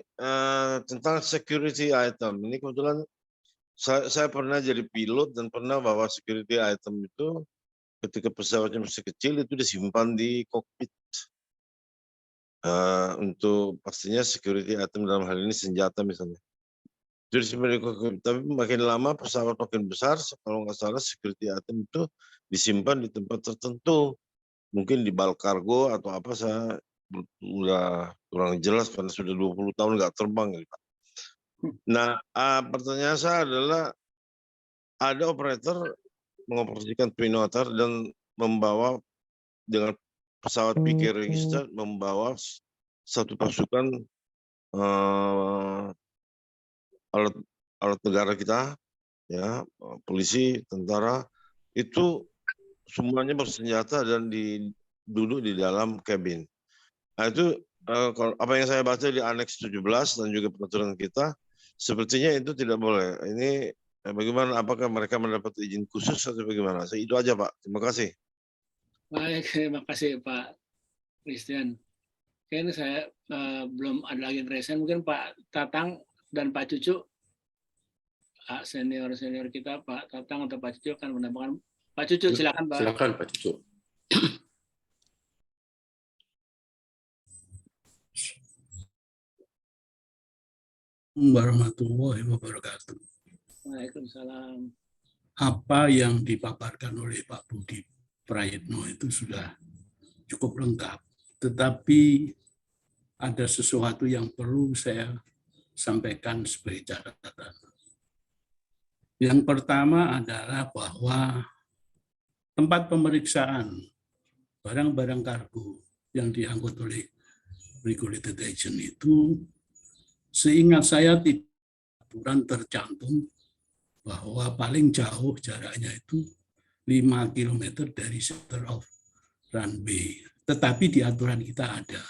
tentang security item. Ini kebetulan saya pernah jadi pilot dan pernah bawa security item itu ketika pesawatnya masih kecil itu disimpan di kokpit. Untuk pastinya security item dalam hal ini senjata misalnya. Jadi disimpan di kokpit. Tapi makin lama pesawat makin besar, kalau nggak salah security item itu disimpan di tempat tertentu. Mungkin di bal kargo atau apa, saya udah kurang jelas karena sudah 20 tahun nggak terbang. Pak. Nah, pertanyaan saya adalah ada operator mengoperasikan Twin Otter dan membawa dengan pesawat PK register membawa satu pasukan alat negara kita, ya polisi, tentara itu semuanya bersenjata dan duduk di dalam kabin. Nah itu apa yang saya baca di aneks 17 dan juga peraturan kita, sepertinya itu tidak boleh. Ini bagaimana? Apakah mereka mendapat izin khusus atau bagaimana? Itu aja Pak. Terima kasih. Baik, terima kasih Pak Christian. Kayaknya saya belum ada lagi yang resen. Mungkin Pak Tatang dan Pak Cucu, senior kita, Pak Tatang atau Pak Cucu akan menambahkan. Pak Cucu, silakan Pak. Silakan Pak Cucu. Warahmatullahi wabarakatuh. Waalaikumsalam. Apa yang dipaparkan oleh Pak Budi Prayitno itu sudah cukup lengkap. Tetapi ada sesuatu yang perlu saya sampaikan sebagai catatan. Yang pertama adalah bahwa tempat pemeriksaan barang-barang kargo yang diangkut oleh regulated agent itu, seingat saya tidak aturan tercantum bahwa paling jauh jaraknya itu 5 km dari center of runway. Tetapi di aturan kita ada.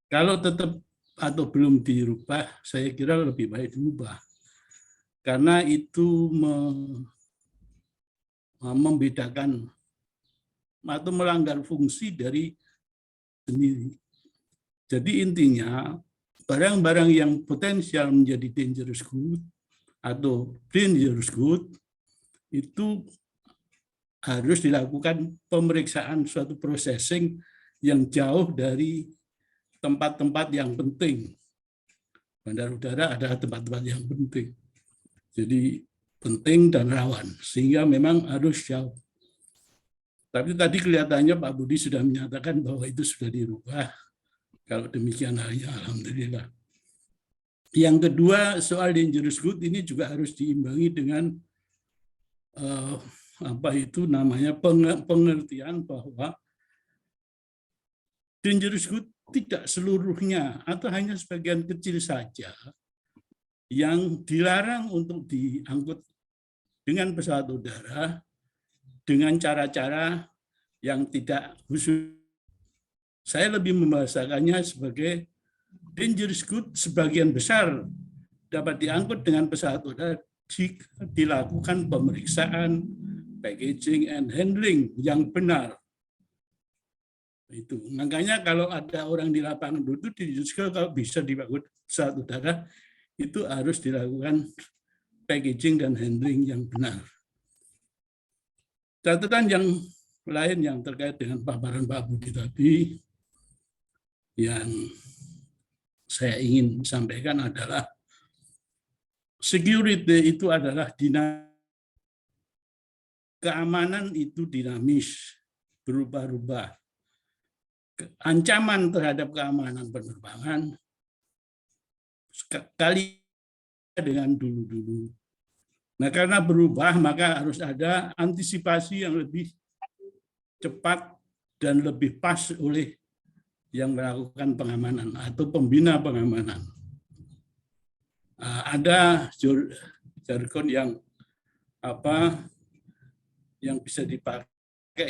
Kalau tetap atau belum dirubah, saya kira lebih baik dirubah. Karena itu membedakan atau melanggar fungsi dari sendiri. Jadi intinya barang-barang yang potensial menjadi dangerous good atau dangerous good itu harus dilakukan pemeriksaan suatu processing yang jauh dari tempat-tempat yang penting. Bandar udara adalah tempat-tempat yang penting. Jadi penting dan rawan, sehingga memang harus jauh. Tapi tadi kelihatannya Pak Budi sudah menyatakan bahwa itu sudah dirubah. Kalau demikian halnya, alhamdulillah. Yang kedua, soal dangerous good ini juga harus diimbangi dengan pengertian bahwa dangerous good tidak seluruhnya atau hanya sebagian kecil saja yang dilarang untuk diangkut dengan pesawat udara dengan cara-cara yang tidak khusus. Saya lebih membahasakannya sebagai dangerous good sebagian besar dapat diangkut dengan pesawat udara jika dilakukan pemeriksaan, packaging, and handling yang benar. Itu makanya kalau ada orang di lapangan itu kalau bisa dibangun pesawat udara itu harus dilakukan packaging dan handling yang benar. Catatan yang lain yang terkait dengan paparan Pak Budi tadi yang saya ingin sampaikan adalah security itu adalah keamanan itu dinamis, berubah-ubah. Ancaman terhadap keamanan penerbangan sekali dengan dulu-dulu. Nah, karena berubah, maka harus ada antisipasi yang lebih cepat dan lebih pas oleh yang melakukan pengamanan atau pembina pengamanan. Ada jargon yang bisa dipakai,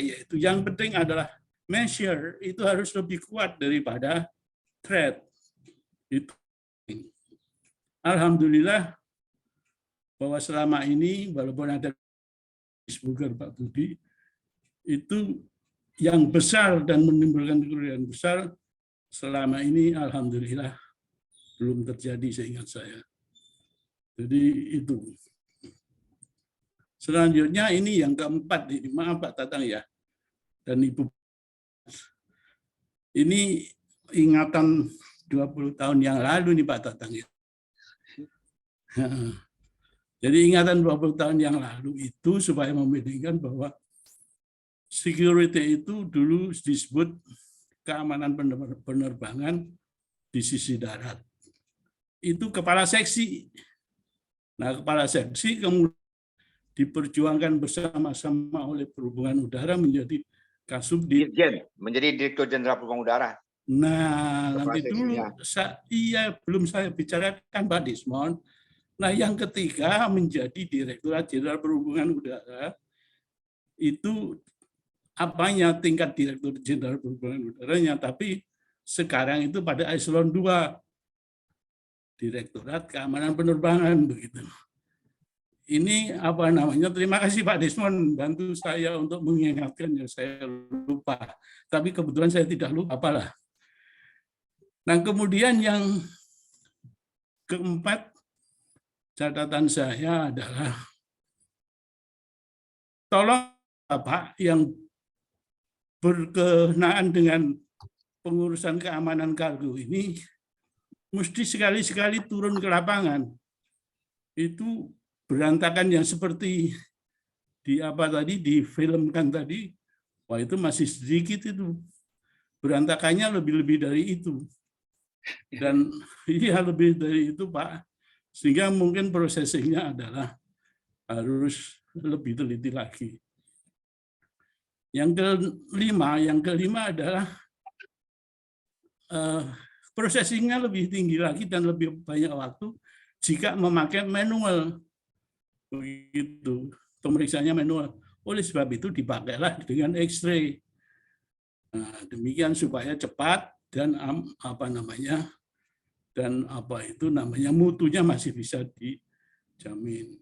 yaitu yang penting adalah measure itu harus lebih kuat daripada threat. Itu. Alhamdulillah bahwa selama ini walaupun ada disebutkan Pak Budi, itu yang besar dan menimbulkan kerugian besar selama ini alhamdulillah belum terjadi seingat saya. Jadi itu. Selanjutnya ini yang keempat, ini maaf Pak Tatang ya, dan Ibu. Ini ingatan 20 tahun yang lalu nih Pak Tatang ya. Jadi ingatan 20 tahun yang lalu itu supaya membedakan bahwa security itu dulu disebut keamanan penerbangan di sisi darat. Itu kepala seksi. Nah, kepala seksi kemudian diperjuangkan bersama-sama oleh Perhubungan Udara menjadi Kasubdit. Dirjen, menjadi Direktur Jenderal Perhubungan Udara. Nah, nanti dulu belum saya bicarakan Pak Desmond. Nah, yang ketiga menjadi Direktorat Jenderal Perhubungan Udara itu apanya tingkat Direktur Jenderal Perhubungan Udaranya, tapi sekarang itu pada eselon 2 Direktorat Keamanan Penerbangan begitu. Ini terima kasih Pak Desmond bantu saya untuk mengingatkan yang saya lupa. Tapi kebetulan saya tidak lupa apalah. Nah, kemudian yang keempat catatan saya adalah tolong Bapak yang berkenaan dengan pengurusan keamanan kargo ini mesti sekali-sekali turun ke lapangan. Itu berantakan yang seperti difilmkan tadi, wah itu masih sedikit itu. Berantakannya lebih-lebih dari itu. Dan iya lebih dari itu Pak. Sehingga mungkin prosesingnya adalah harus lebih teliti lagi. Yang kelima adalah prosesingnya lebih tinggi lagi dan lebih banyak waktu jika memakai manual. Begitu, pemeriksaannya manual. Oleh sebab itu dipakailah dengan X-ray. Nah, demikian supaya cepat dan mutunya masih bisa dijamin.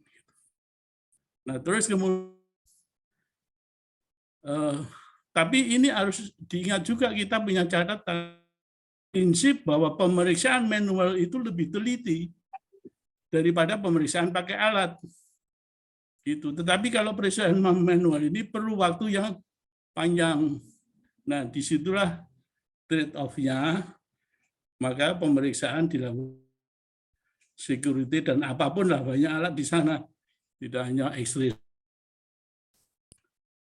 Nah, terus kemudian tapi ini harus diingat juga, kita punya catatan prinsip bahwa pemeriksaan manual itu lebih teliti daripada pemeriksaan pakai alat. Gitu. Tetapi kalau pemeriksaan manual ini perlu waktu yang panjang. Nah, disitulah trade-off-nya, maka pemeriksaan dilakukan security dan apapun lah, banyak alat di sana, tidak hanya X-ray.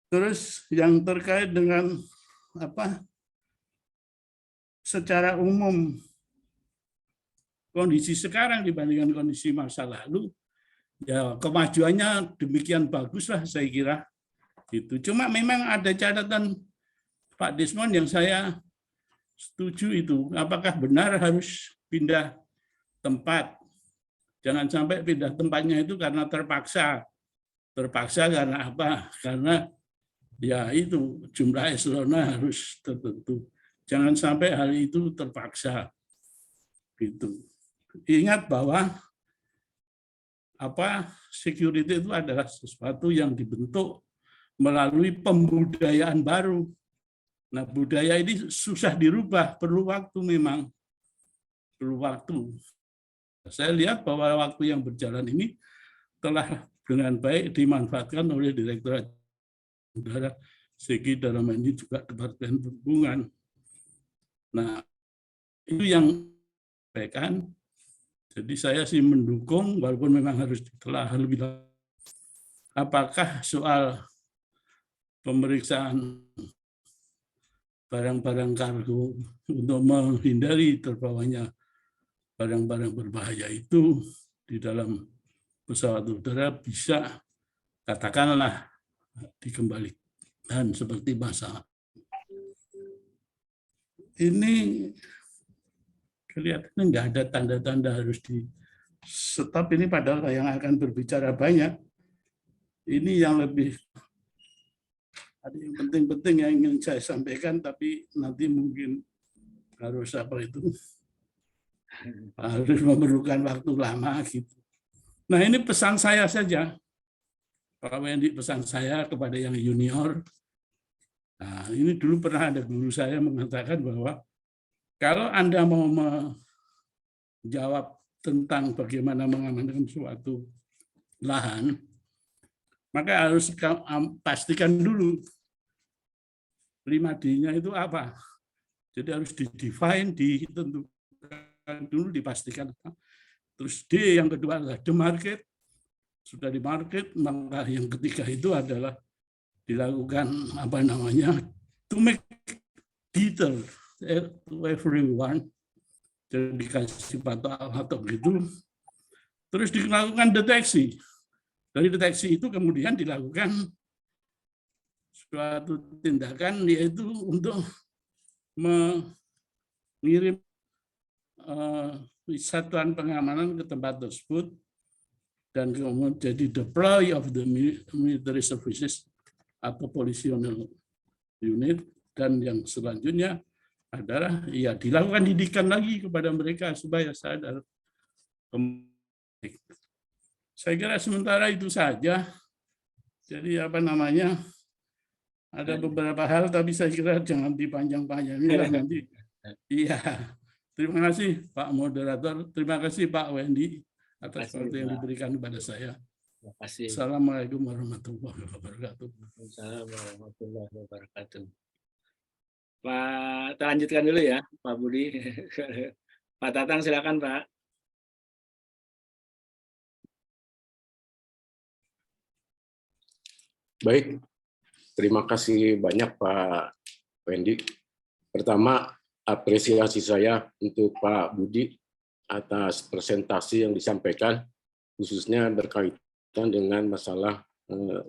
Terus yang terkait dengan secara umum kondisi sekarang dibandingkan kondisi masa lalu, ya kemajuannya demikian baguslah saya kira. Gitu. Cuma memang ada catatan Pak Desmond yang saya setuju itu, apakah benar harus pindah tempat? Jangan sampai pindah tempatnya itu karena terpaksa. Terpaksa karena apa? Karena ya itu jumlah eselonnya harus tertentu. Jangan sampai hal itu terpaksa. Gitu. Ingat bahwa security itu adalah sesuatu yang dibentuk melalui pembudayaan baru. Nah, budaya ini susah dirubah, perlu waktu memang. Perlu waktu. Saya lihat bahwa waktu yang berjalan ini telah dengan baik dimanfaatkan oleh Direktorat Udara, segi dalam ini juga Departemen Perhubungan. Nah, itu yang sampaikan. Jadi saya sih mendukung, walaupun memang harus ditelah lebih lanjut. Apakah soal pemeriksaan barang-barang kargo untuk menghindari terbawanya barang-barang berbahaya itu di dalam pesawat udara bisa katakanlah dikembalikan seperti masa. Ini kelihatannya nggak ada tanda-tanda harus di stop ini, padahal yang akan berbicara banyak. Ini yang lebih ada yang penting-penting yang ingin saya sampaikan, tapi nanti mungkin harus harus memerlukan waktu lama gitu. Nah, ini pesan saya saja, Pak Wendy, pesan saya kepada yang junior. Nah, ini dulu pernah ada guru saya mengatakan bahwa kalau Anda mau menjawab tentang bagaimana mengamankan suatu lahan, maka harus pastikan dulu 5D-nya itu apa. Jadi harus di-define, ditentukan dulu, dipastikan. Terus D yang kedua adalah the market. Sudah di market, maka yang ketiga itu adalah dilakukan to make detail to everyone. Jadi dikasih patok gitu. Terus dilakukan deteksi. Dari deteksi itu kemudian dilakukan suatu tindakan, yaitu untuk mengirim satuan pengamanan ke tempat tersebut, dan kemudian jadi deploy of the military services atau polisional unit, dan yang selanjutnya adalah ya dilakukan didikan lagi kepada mereka supaya sadar. Saya kira sementara itu saja. Jadi ada beberapa hal, tapi saya kira jangan dipanjang-panjangin nanti. Iya. Terima kasih Pak Moderator. Terima kasih Pak Wendy atas waktu yang diberikan kepada saya. Terima kasih. Assalamualaikum warahmatullahi wabarakatuh. Assalamualaikum warahmatullahi wabarakatuh. Pak, kita lanjutkan dulu ya, Pak Budi. Pak Tatang, silakan Pak. Baik, terima kasih banyak Pak Wendy. Pertama, apresiasi saya untuk Pak Budi atas presentasi yang disampaikan, khususnya berkaitan dengan masalah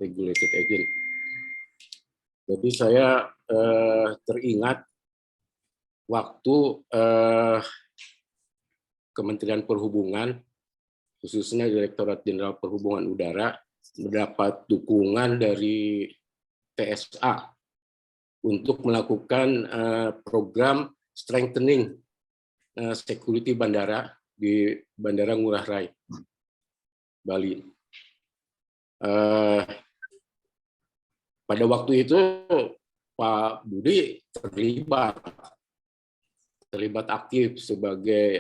regulated agent. Jadi saya teringat waktu Kementerian Perhubungan, khususnya Direktorat Jenderal Perhubungan Udara, mendapat dukungan dari TSA untuk melakukan program strengthening security bandara di Bandara Ngurah Rai, Bali. Pada waktu itu Pak Budi terlibat aktif sebagai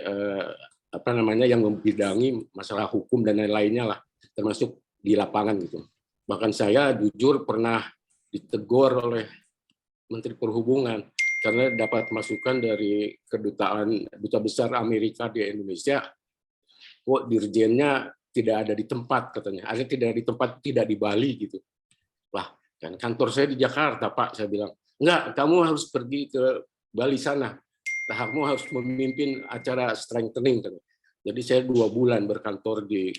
yang membidangi masalah hukum dan lain-lainnya lah, termasuk di lapangan gitu. Bahkan saya jujur pernah ditegur oleh Menteri Perhubungan karena dapat masukan dari Duta Besar Amerika di Indonesia, kok dirjennya tidak ada di tempat katanya. Ada tidak di tempat, tidak di Bali gitu. Wah, kan kantor saya di Jakarta, Pak. Saya bilang, enggak, kamu harus pergi ke Bali sana. Kamu harus memimpin acara strengthening. Jadi saya 2 bulan berkantor di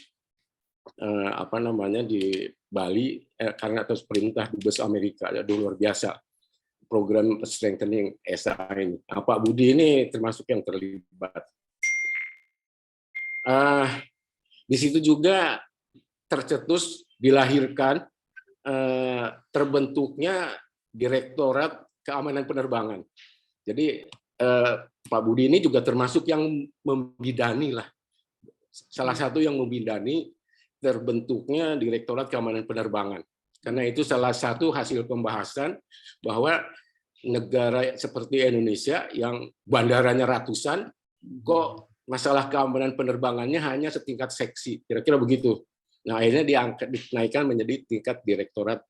di Bali karena atas perintah Dubes Amerika. Jadi luar biasa program strengthening SA ini. Pak Budi ini termasuk yang terlibat. Di situ juga tercetus dilahirkan terbentuknya Direktorat Keamanan Penerbangan. Jadi Pak Budi ini juga termasuk yang membidani lah. Salah satu yang membidani terbentuknya Direktorat Keamanan Penerbangan. Karena itu salah satu hasil pembahasan bahwa negara seperti Indonesia yang bandaranya ratusan, kok masalah keamanan penerbangannya hanya setingkat seksi, kira-kira begitu. Nah, akhirnya dinaikkan menjadi tingkat direktorat.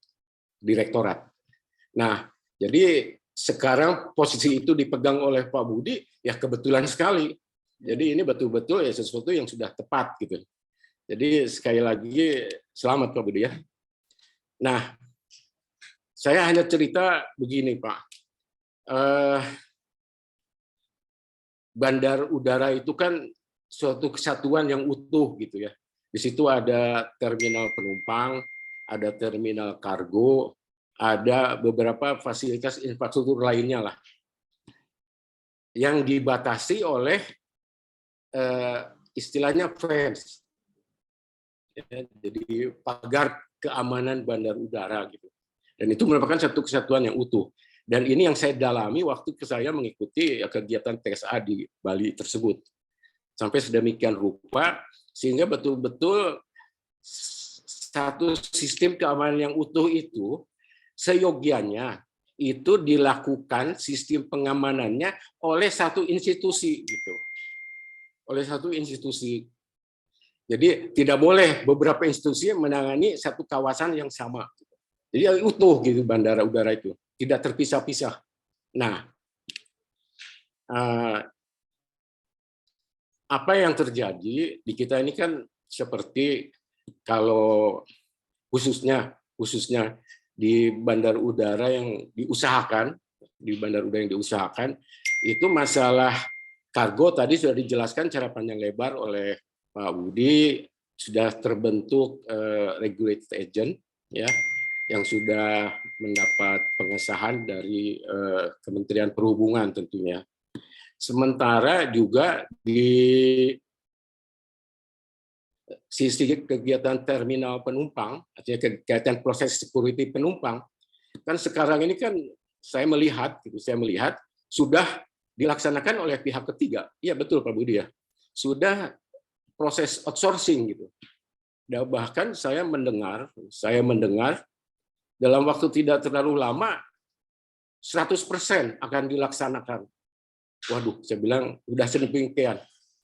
Nah, jadi sekarang posisi itu dipegang oleh Pak Budi, ya kebetulan sekali. Jadi ini betul-betul ya sesuatu yang sudah tepat gitu. Jadi sekali lagi selamat Pak Budi ya. Nah, saya hanya cerita begini Pak. Bandar udara itu kan suatu kesatuan yang utuh gitu ya. Di situ ada terminal penumpang, ada terminal kargo, ada beberapa fasilitas infrastruktur lainnya lah. Yang dibatasi oleh istilahnya fence. Ya, jadi pagar keamanan bandar udara gitu. Dan itu merupakan satu kesatuan yang utuh. Dan ini yang saya dalami waktu saya mengikuti kegiatan TSA di Bali tersebut. Sampai sedemikian rupa, sehingga betul-betul satu sistem keamanan yang utuh itu, seyogianya itu dilakukan sistem pengamanannya oleh satu institusi. Gitu. Oleh satu institusi. Jadi tidak boleh beberapa institusi menangani satu kawasan yang sama. Jadi utuh gitu bandara udara itu, tidak terpisah-pisah. Nah, apa yang terjadi di kita ini kan seperti kalau khususnya di bandar udara yang diusahakan, itu masalah kargo tadi sudah dijelaskan secara panjang lebar oleh Pak Budi, sudah terbentuk regulated agent ya, yang sudah mendapat pengesahan dari Kementerian Perhubungan tentunya. Sementara juga di sisi kegiatan terminal penumpang, artinya kegiatan proses security penumpang, kan sekarang ini kan saya melihat sudah dilaksanakan oleh pihak ketiga. Iya betul Pak Budi ya. Sudah proses outsourcing gitu. Dan bahkan saya mendengar dalam waktu tidak terlalu lama 100% akan dilaksanakan. Waduh, saya bilang udah sedemikian.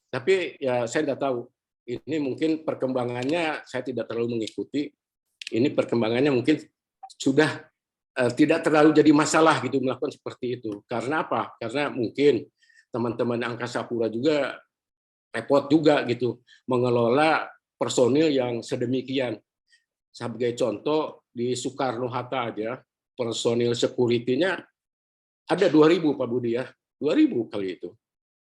Tapi ya saya tidak tahu. Ini mungkin perkembangannya saya tidak terlalu mengikuti. Ini perkembangannya mungkin sudah tidak terlalu jadi masalah gitu melakukan seperti itu. Karena apa? Karena mungkin teman-teman Angkasa Pura juga repot juga gitu mengelola personil yang sedemikian. Sebagai contoh di Soekarno-Hatta aja personil security-nya ada 2.000 Pak Budi ya, 2.000 kali itu.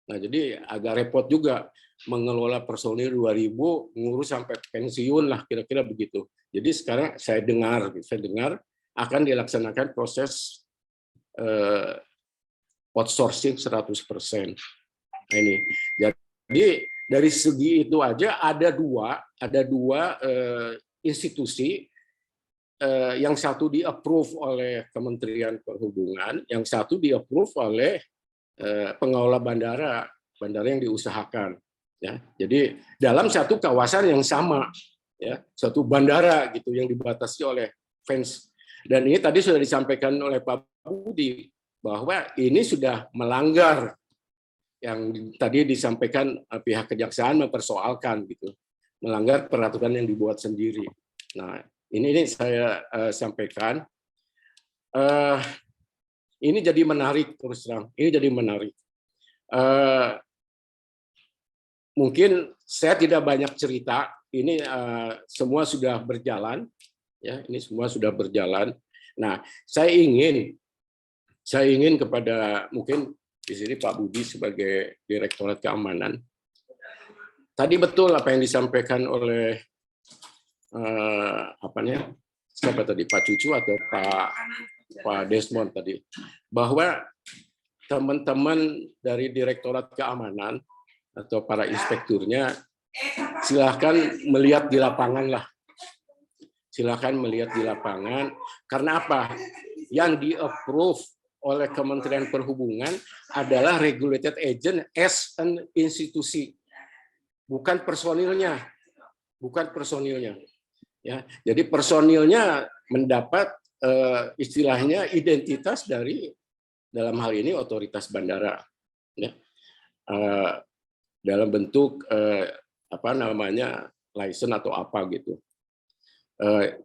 Nah jadi agak repot juga mengelola personil 2.000 ngurus sampai pensiun lah kira-kira begitu. Jadi sekarang saya dengar akan dilaksanakan proses outsourcing 100%. Nah, ini jadi dari segi itu aja ada dua institusi, yang satu di-approve oleh Kementerian Perhubungan, yang satu di-approve oleh pengelola bandara yang diusahakan. Ya, jadi dalam satu kawasan yang sama, ya, satu bandara gitu yang dibatasi oleh fence. Dan ini tadi sudah disampaikan oleh Pak Budi bahwa ini sudah melanggar yang tadi disampaikan pihak kejaksaan mempersoalkan gitu, melanggar peraturan yang dibuat sendiri. Nah, ini saya sampaikan. Ini jadi menarik terus terang. Ini jadi menarik. Mungkin saya tidak banyak cerita. Ini semua sudah berjalan. Ya, ini semua sudah berjalan. Nah, saya ingin kepada mungkin di sini Pak Budi sebagai Direktorat Keamanan. Tadi betul apa yang disampaikan oleh siapa tadi, Pak Cucu atau Pak Desmond tadi, bahwa teman-teman dari Direktorat Keamanan atau para inspekturnya silahkan melihat di lapangan lah. Silahkan melihat di lapangan. Karena apa? Yang di-approve oleh Kementerian Perhubungan adalah regulated agent as an institusi, bukan personilnya. Ya, jadi personilnya mendapat istilahnya identitas dari dalam hal ini otoritas bandara. Ya. dalam bentuk license atau apa gitu,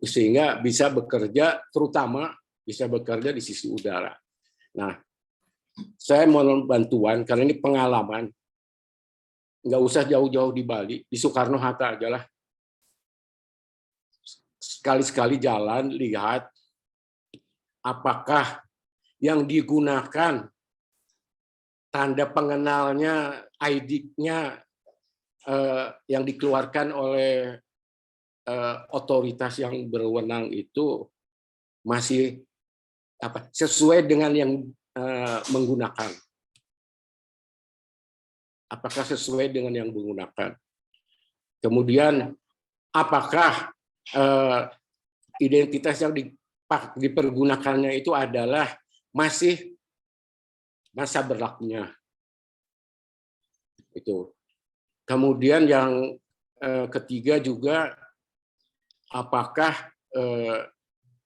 sehingga bisa bekerja, terutama bisa bekerja di sisi udara. Nah, saya mohon bantuan karena ini pengalaman, nggak usah jauh-jauh di Bali, di Soekarno-Hatta aja lah. Sekali-sekali jalan, lihat apakah yang digunakan tanda pengenalnya, ID-nya yang dikeluarkan oleh otoritas yang berwenang itu masih sesuai dengan yang menggunakan. Apakah sesuai dengan yang menggunakan? Kemudian apakah identitas yang dipergunakannya itu adalah masih masa berlakunya. Itu. Kemudian yang ketiga juga, apakah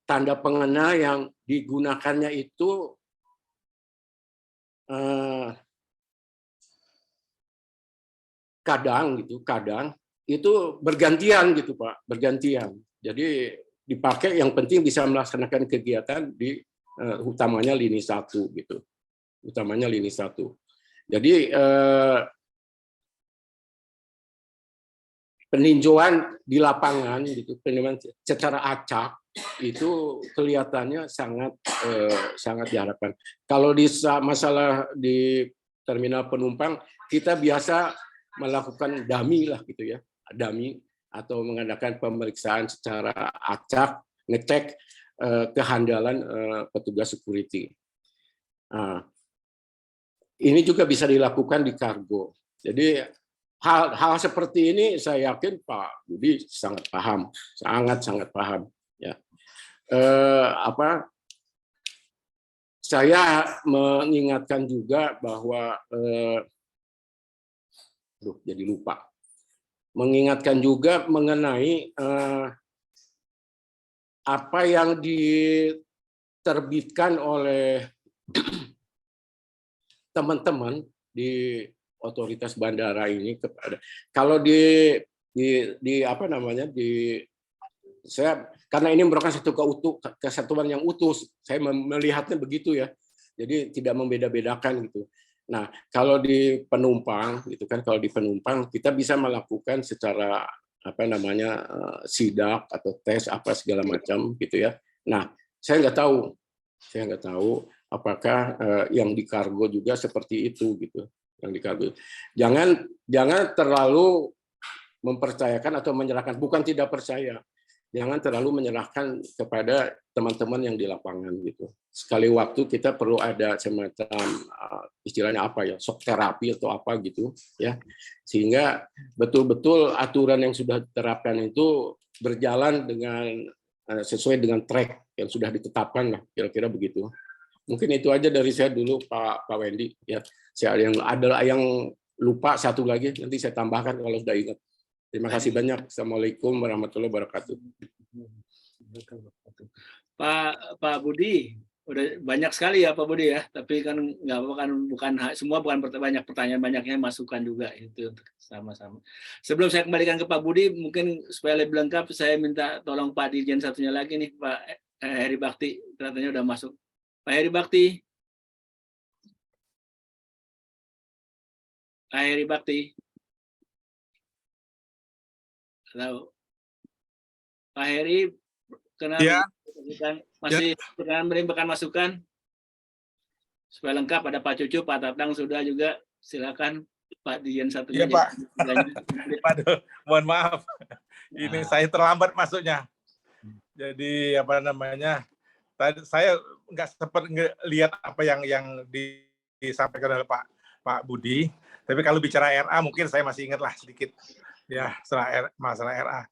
tanda pengenal yang digunakannya itu kadang itu bergantian gitu Pak, bergantian. Jadi dipakai, yang penting bisa melaksanakan kegiatan di utamanya lini 1 gitu. Utamanya lini 1. Jadi peninjauan di lapangan gitu, peninjauan secara acak itu kelihatannya sangat diharapkan. Kalau di masalah di terminal penumpang, kita biasa melakukan dummy lah gitu ya, dummy atau mengadakan pemeriksaan secara acak, ngecek kehandalan petugas security. Nah, ini juga bisa dilakukan di kargo. Jadi hal seperti ini saya yakin Pak Budi sangat paham, sangat paham. Ya, saya mengingatkan juga bahwa jadi lupa. Mengingatkan juga mengenai apa yang diterbitkan oleh teman-teman di otoritas bandara ini kepada, kalau saya karena ini merupakan satu kesatuan yang utuh, saya melihatnya begitu ya. Jadi tidak membeda-bedakan gitu. Nah, kalau di penumpang gitu kan, kalau di penumpang kita bisa melakukan secara sidak atau tes apa segala macam gitu ya. Nah, saya nggak tahu apakah yang di kargo juga seperti itu gitu. Yang di kargo. Jangan terlalu mempercayakan atau menyerahkan, bukan tidak percaya. Jangan terlalu menyerahkan kepada teman-teman yang di lapangan gitu. Sekali waktu kita perlu ada semacam istilahnya shock terapi atau apa gitu ya. Sehingga betul-betul aturan yang sudah diterapkan itu berjalan dengan sesuai dengan track yang sudah ditetapkan lah, kira-kira begitu. Mungkin itu aja dari saya dulu Pak Wendy ya. Saya ada yang lupa satu lagi, nanti saya tambahkan kalau sudah ingat. Terima kasih banyak. Assalamualaikum warahmatullahi wabarakatuh. Pak Budi, udah banyak sekali ya Pak Budi ya. Tapi kan nggak bukan semua, bukan banyak pertanyaan, banyaknya masukan juga itu sama-sama. Sebelum saya kembalikan ke Pak Budi, mungkin supaya lebih lengkap, saya minta tolong Pak Dirjen satunya lagi nih, Pak Heri Bakti. Katanya udah masuk. Pak Heri Bakti. Pak Heri Bakti. Halo. Pak Heri, ya. Masih berkenan memberikan masukan? Supaya lengkap, ada Pak Cucu, Pak Tatang sudah juga. Silakan Pak Dirjen satunya. Iya Pak. Waduh, mohon maaf. Ini saya terlambat masuknya. Jadi tadi saya nggak sempat lihat apa yang disampaikan oleh Pak Budi. Tapi kalau bicara RA mungkin saya masih ingat lah sedikit. Ya, masalah RA.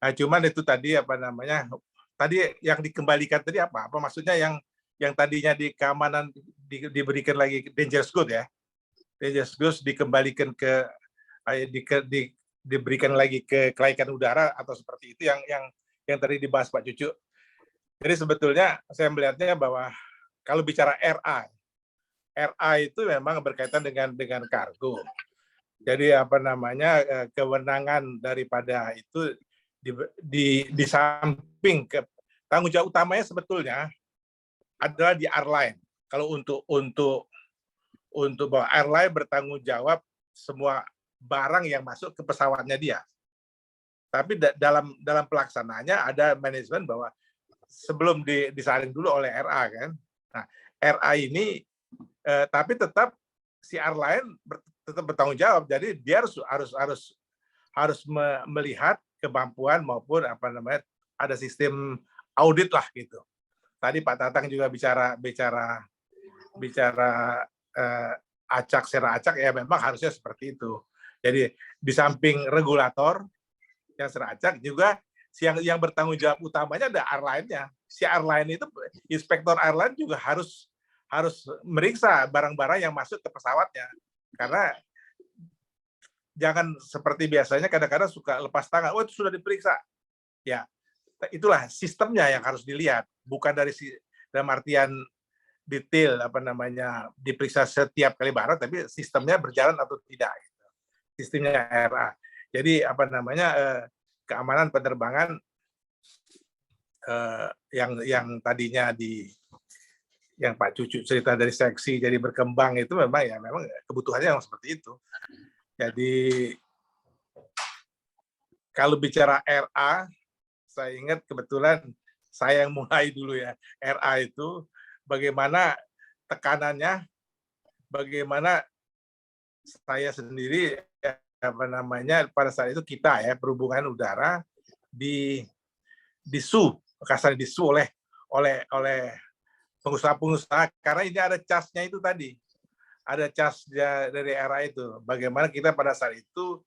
Nah, cuman itu tadi tadi yang dikembalikan tadi apa maksudnya, yang tadinya di keamanan diberikan lagi dangerous goods ya, dangerous goods dikembalikan diberikan lagi ke kelaikan udara atau seperti itu yang tadi dibahas Pak Cucu. Jadi sebetulnya saya melihatnya bahwa kalau bicara RA itu memang berkaitan dengan kargo. Jadi apa namanya kewenangan daripada itu di samping ke tanggung jawab utamanya sebetulnya adalah di airline. Kalau untuk bahwa airline bertanggung jawab semua barang yang masuk ke pesawatnya dia. Tapi dalam pelaksanaannya ada manajemen bahwa sebelum disaring dulu oleh RA kan. Nah, RA ini tapi tetap si airline tetap bertanggung jawab. Jadi dia harus melihat kemampuan maupun apa namanya ada sistem audit lah gitu. Tadi Pak Tatang juga bicara acak sera acak ya memang harusnya seperti itu. Jadi di samping regulator yang seracak juga yang bertanggung jawab utamanya ada airline-nya. Si airline itu inspektor airline juga harus meriksa barang-barang yang masuk ke pesawatnya. Karena jangan seperti biasanya kadang-kadang suka lepas tangan, oh itu sudah diperiksa. Ya, itulah sistemnya yang harus dilihat, bukan dalam artian detail apa namanya diperiksa setiap kali barang, tapi sistemnya berjalan atau tidak. Sistemnya RA. Jadi apa namanya keamanan penerbangan yang tadinya yang Pak Cucu cerita dari seksi jadi berkembang itu memang kebutuhannya yang seperti itu. Jadi kalau bicara RA, saya ingat kebetulan saya yang mulai dulu ya RA itu bagaimana tekanannya, bagaimana saya sendiri apa namanya pada saat itu kita ya perhubungan udara disu oleh pengusaha-pengusaha karena ini ada charge-nya itu tadi. Ada charge dari era itu. Bagaimana kita pada saat itu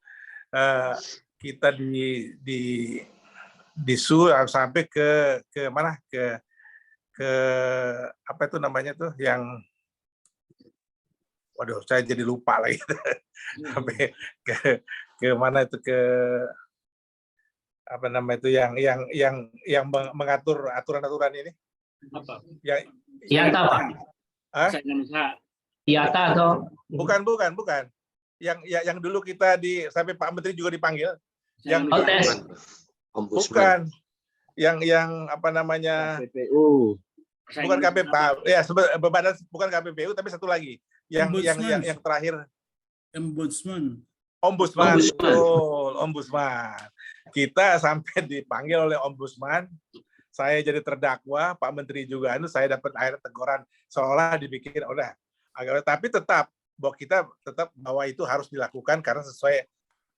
kita disu sampai ke mana ke apa itu namanya tuh yang waduh saya jadi lupa lagi sampai ke mana itu ke apa nama itu yang mengatur aturan-aturan ini Apa? IATA Pak. IATA atau bukan yang dulu kita sampai Pak Menteri juga dipanggil yang bukan yang apa namanya KPPU bukan KPPU ya bukan KPPU tapi satu lagi yang terakhir Ombudsman. Kita sampai dipanggil oleh Ombudsman, saya jadi terdakwa, Pak Menteri juga saya dapat akhirnya teguran seolah dibikin udah tapi tetap bahwa kita tetap bahwa itu harus dilakukan karena sesuai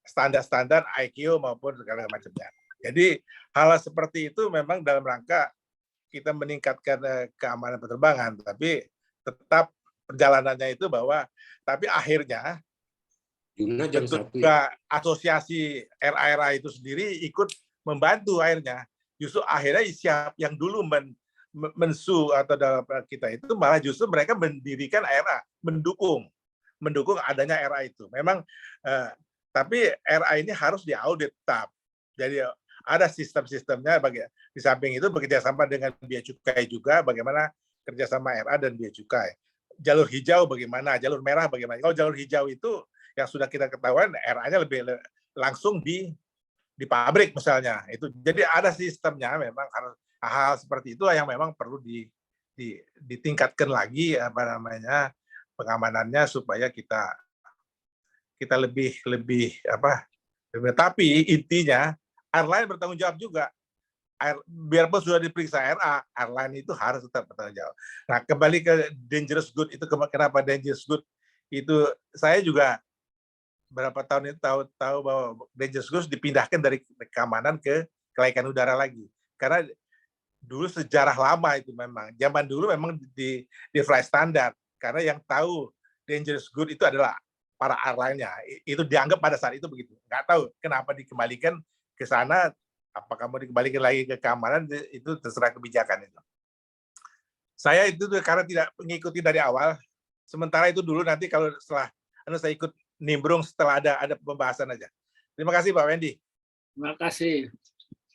standar-standar IQ maupun segala macamnya. Jadi hal seperti itu memang dalam rangka kita meningkatkan keamanan penerbangan, tapi tetap perjalanannya itu bahwa tapi akhirnya juga asosiasi RA itu sendiri ikut membantu akhirnya. Justru akhirnya siap yang dulu mensu atau dalam kita itu malah justru mereka mendirikan RA, mendukung adanya RA itu. Memang tapi RA ini harus diaudit tetap. Jadi ada sistem-sistemnya di samping itu bekerjasama dengan Bea Cukai juga bagaimana kerjasama RA dan Bea Cukai. Jalur hijau bagaimana, jalur merah bagaimana. Kalau jalur hijau itu yang sudah kita ketahuan RA-nya lebih langsung di pabrik misalnya. Itu jadi ada sistemnya memang harus hal seperti itu yang memang perlu ditingkatkan lagi apa namanya pengamanannya supaya kita lebih tapi intinya airline bertanggung jawab juga. Biarpun sudah diperiksa RA, airline itu harus tetap bertanggung jawab. Nah, kembali ke dangerous good itu kenapa dangerous good itu saya juga berapa tahun itu tahu bahwa dangerous goods dipindahkan dari keamanan ke kelaikan udara lagi. Karena dulu sejarah lama itu memang zaman dulu memang di flight standard karena yang tahu dangerous good itu adalah para airline-nya. Itu dianggap pada saat itu begitu. Nggak tahu kenapa dikembalikan ke sana, apakah mau dikembalikan lagi ke keamanan itu terserah kebijakan itu. Saya itu karena tidak mengikuti dari awal. Sementara itu dulu nanti kalau setelah saya ikut nimbrung setelah ada pembahasan aja. Terima kasih Pak Wendy. Terima kasih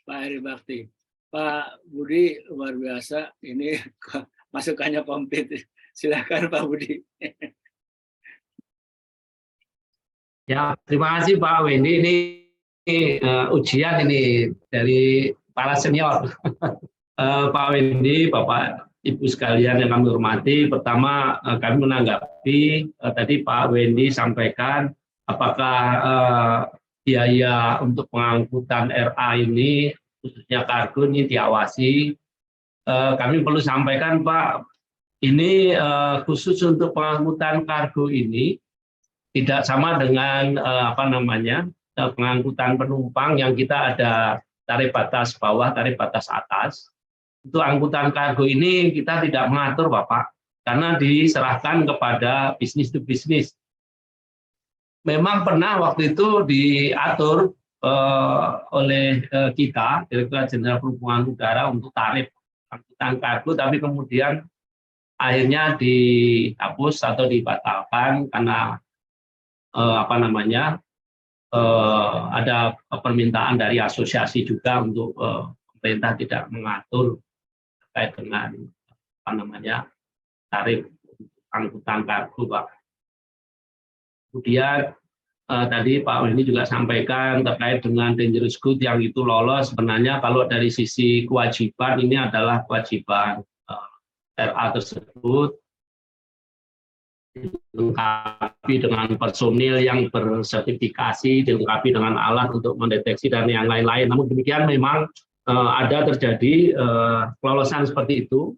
Pak Heri Bakti. Pak Budi luar biasa. Ini masukannya komplit. Silakan Pak Budi. Ya, terima kasih Pak Wendy. Ini ujian ini dari para senior. Pak Wendy, Bapak Ibu sekalian yang kami hormati, pertama kami menanggapi tadi Pak Wendy sampaikan apakah biaya untuk pengangkutan RA ini khususnya kargo ini diawasi. Kami perlu sampaikan Pak, ini khusus untuk pengangkutan kargo ini tidak sama dengan pengangkutan penumpang yang kita ada tarif batas bawah, tarif batas atas. Untuk angkutan kargo ini kita tidak mengatur Bapak, karena diserahkan kepada bisnis to bisnis. Memang pernah waktu itu diatur oleh kita, Direktorat Jenderal Perhubungan Udara untuk tarif angkutan kargo, tapi kemudian akhirnya dihapus atau dibatalkan karena ada permintaan dari asosiasi juga untuk pemerintah tidak mengatur terkait dengan tarif angkutan kargo, Pak. Kemudian tadi Pak Wendy juga sampaikan terkait dengan dangerous good yang itu lolos. Sebenarnya kalau dari sisi kewajiban, ini adalah kewajiban RA tersebut dilengkapi dengan personil yang bersertifikasi, dilengkapi dengan alat untuk mendeteksi dan yang lain-lain. Namun demikian memang ada terjadi kelolosan seperti itu,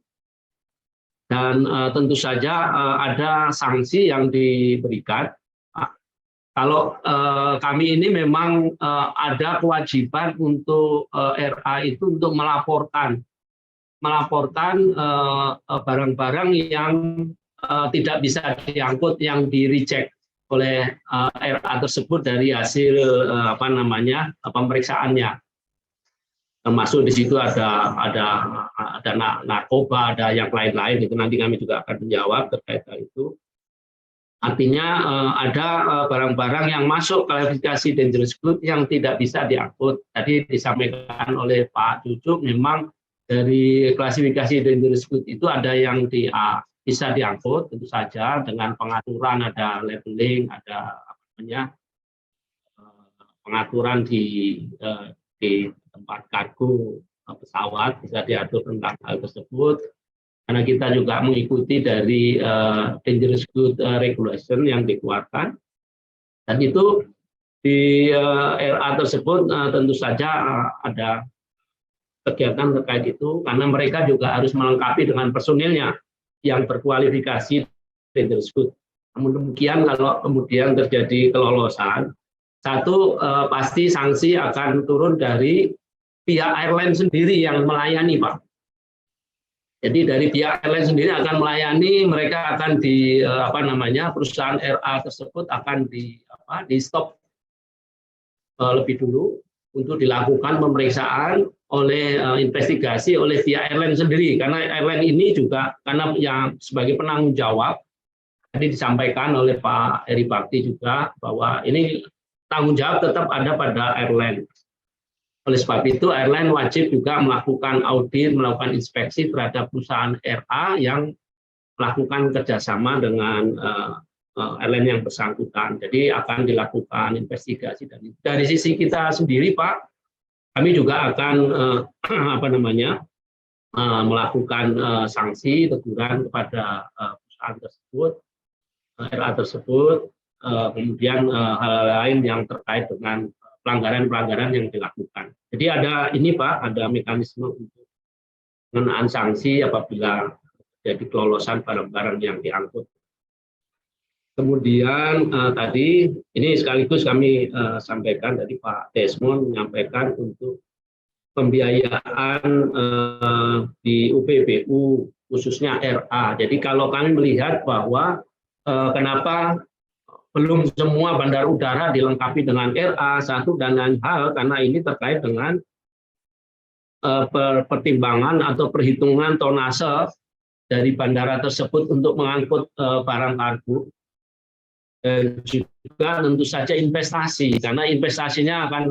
dan tentu saja ada sanksi yang diberikan. Kalau kami ini memang ada kewajiban untuk RA itu untuk melaporkan barang-barang yang tidak bisa diangkut, yang di-reject oleh RA tersebut dari hasil pemeriksaannya. Termasuk di situ ada narkoba, ada yang lain-lain, itu nanti kami juga akan menjawab terkait hal itu. Artinya ada barang-barang yang masuk klasifikasi dangerous good yang tidak bisa diangkut. Tadi disampaikan oleh Pak Cucuk, memang dari klasifikasi dangerous good itu ada yang bisa diangkut, tentu saja dengan pengaturan, ada labeling, ada pengaturan di tempat kargo pesawat, bisa diatur tentang hal tersebut. Karena kita juga mengikuti dari dangerous good regulation yang dikeluarkan, dan itu di RA tersebut tentu saja ada kegiatan terkait itu, karena mereka juga harus melengkapi dengan personilnya yang berkualifikasi dangerous good. Namun demikian, kalau kemudian terjadi kelolosan, satu pasti sanksi akan turun dari pihak airline sendiri yang melayani, Pak. Jadi dari pihak airline sendiri akan melayani, mereka akan perusahaan RA tersebut akan di stop lebih dulu untuk dilakukan pemeriksaan oleh investigasi oleh pihak airline sendiri, karena airline ini juga karena yang sebagai penanggung jawab tadi disampaikan oleh Pak Eri Bakti juga bahwa ini tanggung jawab tetap ada pada airline. Oleh sebab itu airline wajib juga melakukan audit, melakukan inspeksi terhadap perusahaan RA yang melakukan kerjasama dengan airline yang bersangkutan. Jadi akan dilakukan investigasi, dan dari sisi kita sendiri Pak, kami juga akan melakukan sanksi teguran kepada perusahaan tersebut, RA tersebut, kemudian hal lain yang terkait dengan pelanggaran-pelanggaran yang dilakukan. Jadi ada ini Pak, ada mekanisme untuk pengenaan sanksi apabila jadi kelolosan barang-barang yang diangkut. Kemudian tadi ini sekaligus kami sampaikan, tadi Pak Desmond menyampaikan untuk pembiayaan di UPBU khususnya RA. Jadi kalau kami melihat bahwa kenapa belum semua bandar udara dilengkapi dengan RA, satu dan lain hal, karena ini terkait dengan pertimbangan atau perhitungan tonnase dari bandara tersebut untuk mengangkut barang kargo. Dan juga tentu saja investasi, karena investasinya akan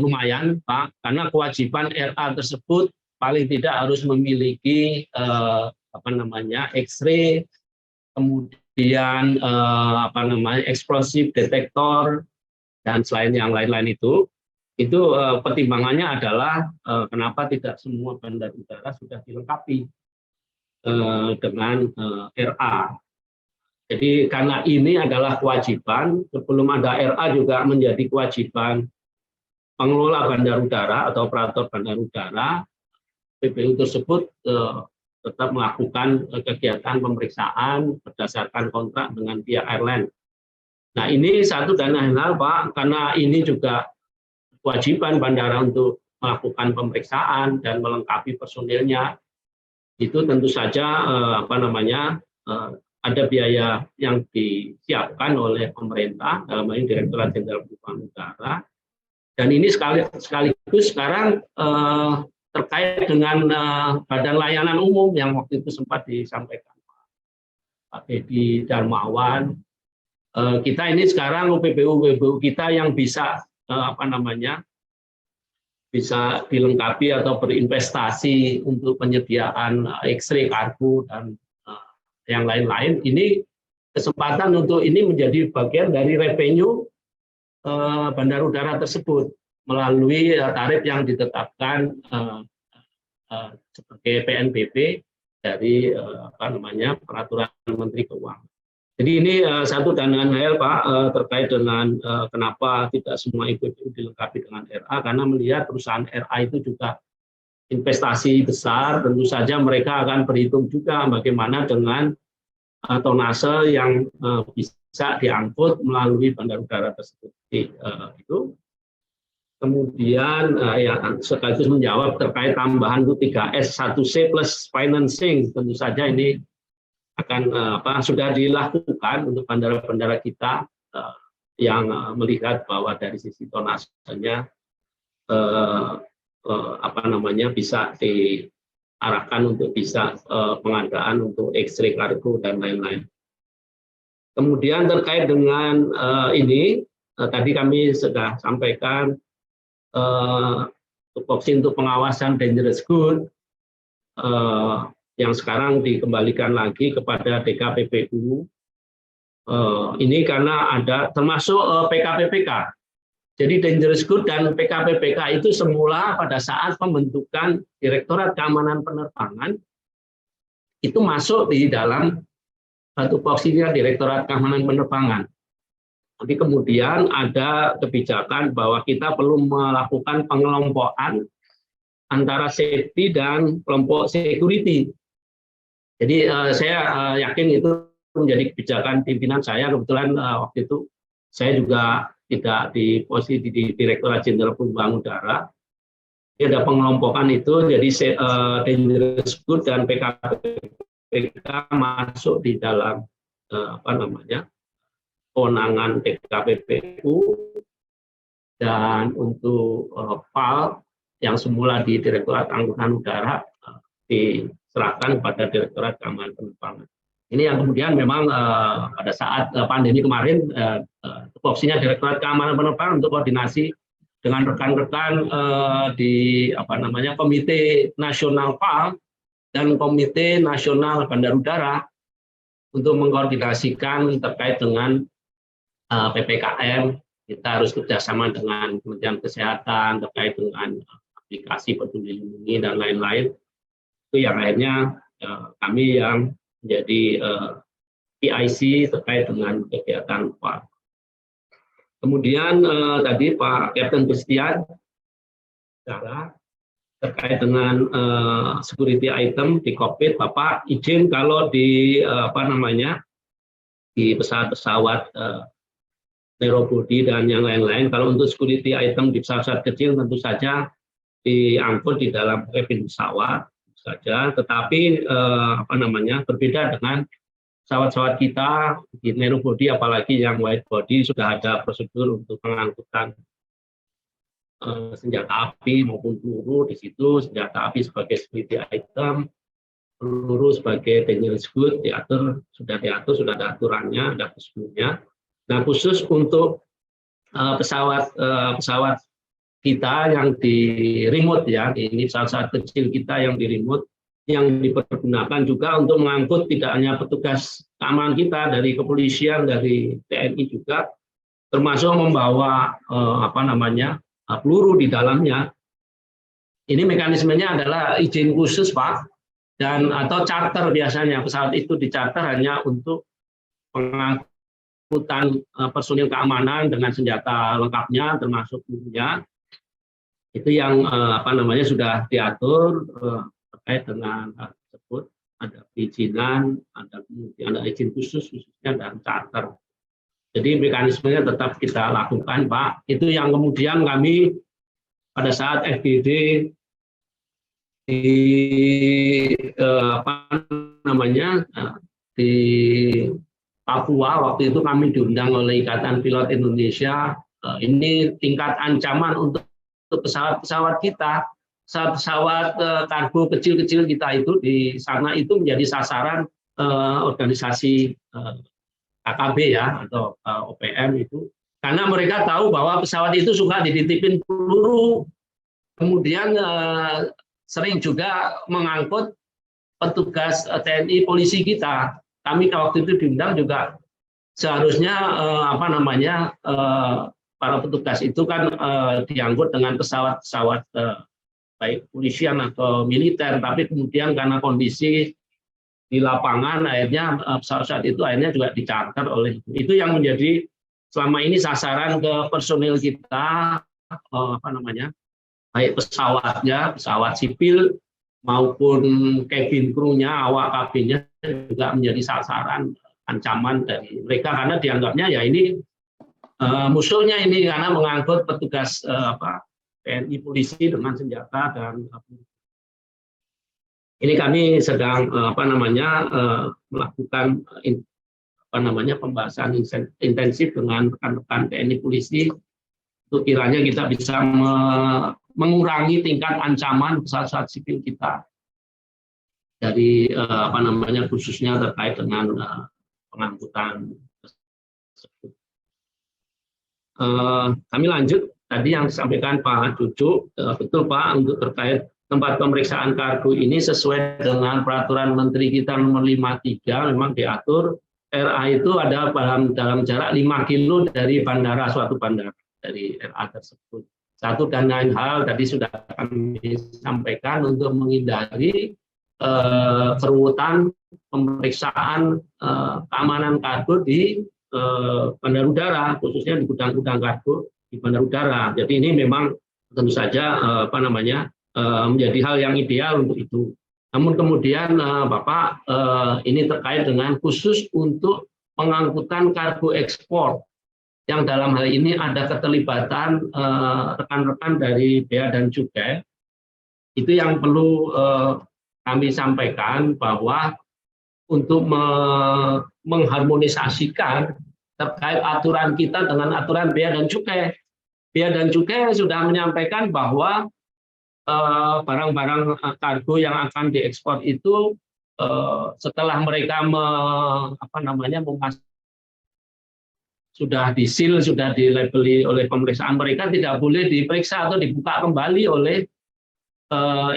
lumayan Pak, karena kewajiban RA tersebut paling tidak harus memiliki X-ray, kemudian kemudian eksplosif detektor, dan selain yang lain-lain itu pertimbangannya adalah kenapa tidak semua bandar udara sudah dilengkapi dengan RA. Jadi karena ini adalah kewajiban, sebelum ada RA juga menjadi kewajiban pengelola bandar udara atau operator bandar udara, PBU tersebut tetap melakukan kegiatan pemeriksaan berdasarkan kontrak dengan pihak airline. Nah, ini satu dan lain hal, Pak, karena ini juga kewajiban bandara untuk melakukan pemeriksaan dan melengkapi personilnya. Itu tentu saja ada biaya yang disiapkan oleh pemerintah, dalam hal ini Direktorat Jenderal Penerbangan Udara. Dan ini sekaligus sekarang terkait dengan Badan Layanan Umum yang waktu itu sempat disampaikan Pak Deddy Darmawan. Kita ini sekarang PBU kita yang bisa bisa dilengkapi atau berinvestasi untuk penyediaan X-ray kargo dan yang lain-lain. Ini kesempatan untuk ini menjadi bagian dari revenue bandar udara tersebut melalui tarif yang ditetapkan sebagai PNBP dari Peraturan Menteri Keuangan. Jadi ini satu dan lain hal, Pak, terkait dengan kenapa tidak semua itu dilengkapi dengan RA, karena melihat perusahaan RA itu juga investasi besar, tentu saja mereka akan berhitung juga bagaimana dengan tonnase yang bisa diangkut melalui bandar udara tersebut. Itu. Kemudian sekaligus menjawab terkait tambahan itu 3S 1C plus financing, tentu saja ini akan sudah dilakukan untuk bandara-bandara kita yang melihat bahwa dari sisi tonnasenya bisa diarahkan untuk bisa pengadaan untuk X-ray kargo dan lain-lain. Kemudian terkait dengan ini tadi kami sudah sampaikan tupoksi untuk pengawasan dangerous good yang sekarang dikembalikan lagi kepada DKPPU. Ini karena ada termasuk PKPPK. Jadi dangerous good dan PKPPK itu semula pada saat pembentukan Direktorat Keamanan Penerbangan itu masuk di dalam tupoksinya Direktorat Keamanan Penerbangan. Tapi kemudian ada kebijakan bahwa kita perlu melakukan pengelompokan antara safety dan kelompok security. Jadi saya yakin itu menjadi kebijakan pimpinan saya. Kebetulan waktu itu saya juga tidak di posisi di Direktorat Jenderal Penerbangan Udara. Jadi ada pengelompokan itu, jadi dangerous good dan PKPK masuk di dalam kewenangan DKPPU, dan untuk PAL yang semula di Direktorat Angkutan Udara diserahkan kepada Direktorat Keamanan Penerbangan. Ini yang kemudian memang pada saat pandemi kemarin tupoksinya Direktorat Keamanan Penerbangan untuk koordinasi dengan rekan-rekan di Komite Nasional PAL dan Komite Nasional Bandar Udara untuk mengkoordinasikan terkait dengan PPKM. Kita harus kerjasama dengan Kementerian Kesehatan terkait dengan aplikasi Peduli Lindungi dan lain-lain. Itu yang akhirnya kami yang menjadi PIC terkait dengan kegiatan PAL. Kemudian tadi Pak Kapten Christian terkait dengan security item di kokpit, Bapak izin kalau di di pesawat-pesawat narrowbody dan yang lain-lain, kalau untuk security item di pesawat kecil tentu saja diangkut di dalam kabin pesawat saja, tetapi berbeda dengan pesawat-pesawat kita di narrowbody, apalagi yang wide body sudah ada prosedur untuk pengangkutan senjata api maupun peluru di situ. Senjata api sebagai security item, peluru sebagai dangerous good sudah diatur, sudah ada aturannya, ada prosedurnya. Nah, khusus untuk pesawat kita yang di remote, ya, ini pesawat kecil kita yang di remote, yang dipergunakan juga untuk mengangkut tidak hanya petugas keamanan kita dari kepolisian, dari TNI juga, termasuk membawa peluru di dalamnya. Ini mekanismenya adalah izin khusus, Pak, dan atau charter biasanya. Pesawat itu dicarter hanya untuk pengangkutan personil keamanan dengan senjata lengkapnya, termasuk pelurunya. Itu yang sudah diatur terkait dengan hal tersebut. Ada perizinan, kemudian ada izin khususnya dan charter. Jadi mekanismenya tetap kita lakukan, Pak. Itu yang kemudian kami pada saat FGD di Papua, waktu itu kami diundang oleh Ikatan Pilot Indonesia. Ini tingkat ancaman untuk pesawat-pesawat kita, pesawat kargo kecil-kecil kita itu di sana itu menjadi sasaran organisasi KKB ya atau OPM itu, karena mereka tahu bahwa pesawat itu suka dititipin peluru, kemudian sering juga mengangkut petugas TNI polisi kita. Kami waktu itu diundang juga, seharusnya para petugas itu kan diangkut dengan pesawat-pesawat baik polisian atau militer, tapi kemudian karena kondisi di lapangan akhirnya pesawat itu akhirnya juga dicarter oleh itu yang menjadi selama ini sasaran ke personil kita, baik pesawatnya, pesawat sipil maupun cabin krunya, awak kabinnya juga menjadi sasaran ancaman dari mereka, karena dianggapnya ya ini musuhnya ini karena mengangkut petugas TNI polisi dengan senjata. Dan ini kami sedang melakukan pembahasan intensif dengan rekan-rekan TNI polisi untuk kiranya kita bisa mengurangi tingkat ancaman pesawat sipil kita dari khususnya terkait dengan pengangkutan tersebut. Kami lanjut tadi yang disampaikan Pak Cucu, betul Pak, untuk terkait tempat pemeriksaan kargo ini sesuai dengan peraturan Menteri kita nomor 53 memang diatur RA itu ada dalam jarak 5 kilo dari bandara, suatu bandara dari RA tersebut. Satu dan lain hal tadi sudah kami sampaikan untuk menghindari keruwetan pemeriksaan keamanan kargo di bandar udara, khususnya di gudang-gudang kargo di bandar udara. Jadi ini memang tentu saja menjadi hal yang ideal untuk itu. Namun kemudian Bapak, ini terkait dengan khusus untuk pengangkutan kargo ekspor yang dalam hal ini ada keterlibatan rekan-rekan dari Bea dan Cukai. Itu yang perlu kami sampaikan, bahwa untuk mengharmonisasikan terkait aturan kita dengan aturan Bea dan Cukai. Bea dan Cukai sudah menyampaikan bahwa barang-barang kargo yang akan diekspor itu setelah mereka sudah disil, sudah dilabeli oleh pemeriksaan mereka, tidak boleh diperiksa atau dibuka kembali oleh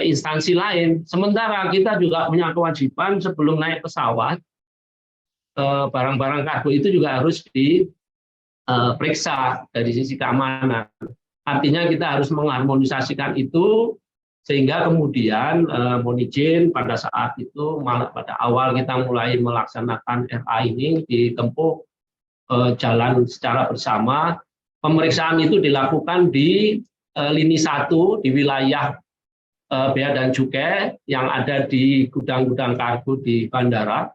instansi lain. Sementara kita juga punya kewajiban sebelum naik pesawat, barang-barang kargo itu juga harus diperiksa dari sisi keamanan. Artinya kita harus mengharmonisasikan itu, sehingga kemudian mohon izin pada saat itu, pada awal kita mulai melaksanakan RA ini ditempuh jalan secara bersama. Pemeriksaan itu dilakukan di lini 1 di wilayah Bea dan Cukai yang ada di gudang-gudang kargo di bandara,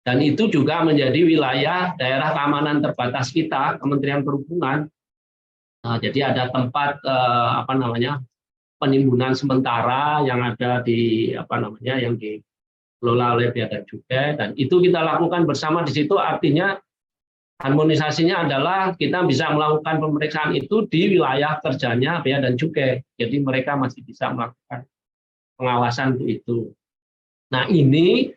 dan itu juga menjadi wilayah daerah keamanan terbatas kita, Kementerian Perhubungan. Jadi ada tempat penimbunan sementara yang ada di yang dikelola oleh Bea dan Cukai, dan itu kita lakukan bersama di situ. Artinya harmonisasinya adalah kita bisa melakukan pemeriksaan itu di wilayah kerjanya Bea dan Cukai. Jadi mereka masih bisa melakukan pengawasan itu. Nah, ini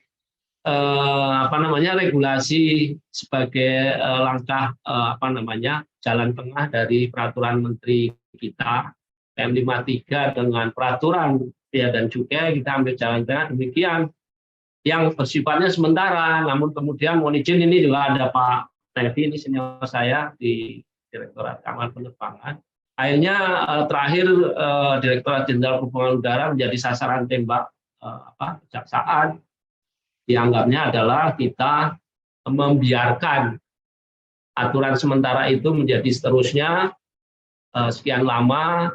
regulasi sebagai langkah jalan tengah dari peraturan menteri kita PM53 dengan peraturan bea dan cukai, kita ambil jalan tengah demikian yang bersifatnya sementara. Namun kemudian mohon izin, ini juga ada Pak Tevi, ini senior saya di Direktorat Keamanan Penerbangan. Akhirnya terakhir Direktorat Jenderal Perhubungan Udara menjadi sasaran tembak kejaksaan. Dianggapnya adalah kita membiarkan aturan sementara itu menjadi seterusnya sekian lama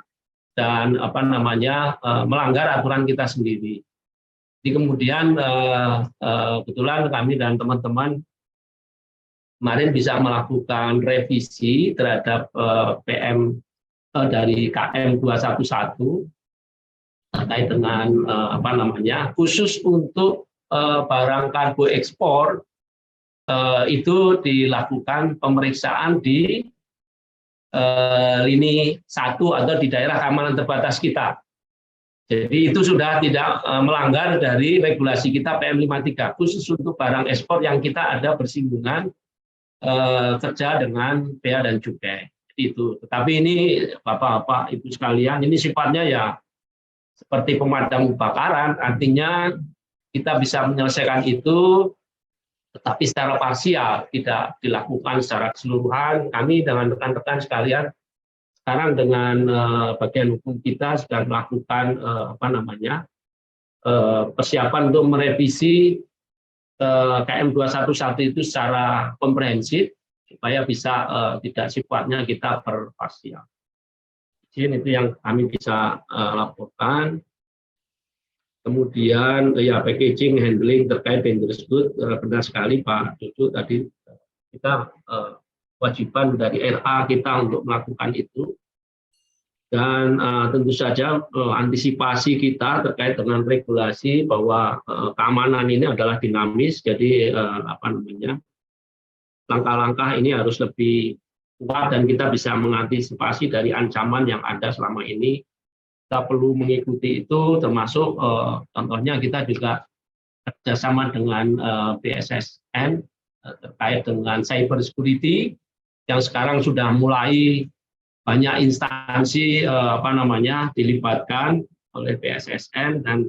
dan melanggar aturan kita sendiri. Jadi kemudian kebetulan kami dan teman-teman kemarin bisa melakukan revisi terhadap PM dari KM 211 terkait dengan khusus untuk barang kargo ekspor itu dilakukan pemeriksaan di lini 1 atau di daerah keamanan terbatas kita. Jadi itu sudah tidak melanggar dari regulasi kita PM53 khusus untuk barang ekspor yang kita ada bersinggungan kerja dengan bea dan cukai. Itu. Tetapi ini Bapak-bapak, Ibu sekalian, ini sifatnya ya seperti pemadam kebakaran, artinya kita bisa menyelesaikan itu tetapi secara parsial, tidak dilakukan secara keseluruhan. Kami dengan rekan-rekan sekalian sekarang dengan bagian hukum kita sedang melakukan persiapan untuk merevisi KM 211 itu secara komprehensif supaya bisa tidak sifatnya kita berparsial. Itu yang kami bisa laporkan. Kemudian ya packaging, handling terkait dangerous goods, benar sekali Pak Dudu tadi kita kewajiban dari RA kita untuk melakukan itu. Dan tentu saja antisipasi kita terkait dengan regulasi bahwa keamanan ini adalah dinamis, jadi langkah-langkah ini harus lebih kuat dan kita bisa mengantisipasi dari ancaman yang ada selama ini. Kita perlu mengikuti itu, termasuk contohnya kita juga kerjasama dengan BSSN terkait dengan cyber security yang sekarang sudah mulai banyak instansi dilibatkan oleh BSSN, dan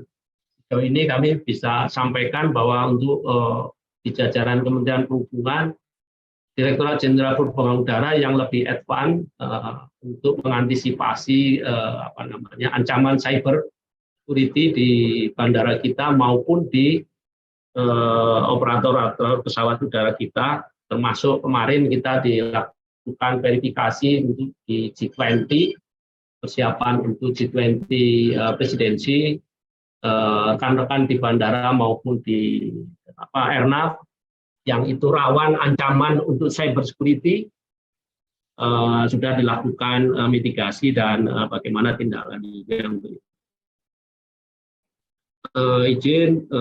sejauh ini kami bisa sampaikan bahwa untuk di jajaran Kementerian Perhubungan, Direktorat Jenderal Perhubungan Udara yang lebih advance untuk mengantisipasi ancaman cyber security di bandara kita maupun di operator pesawat udara kita, termasuk kemarin kita dilakukan verifikasi untuk di G20, persiapan untuk G20 presidensi, rekan-rekan di bandara maupun di Airnav yang itu rawan ancaman untuk cyber security sudah dilakukan mitigasi dan bagaimana tindak lanjutnya untuk itu. Izin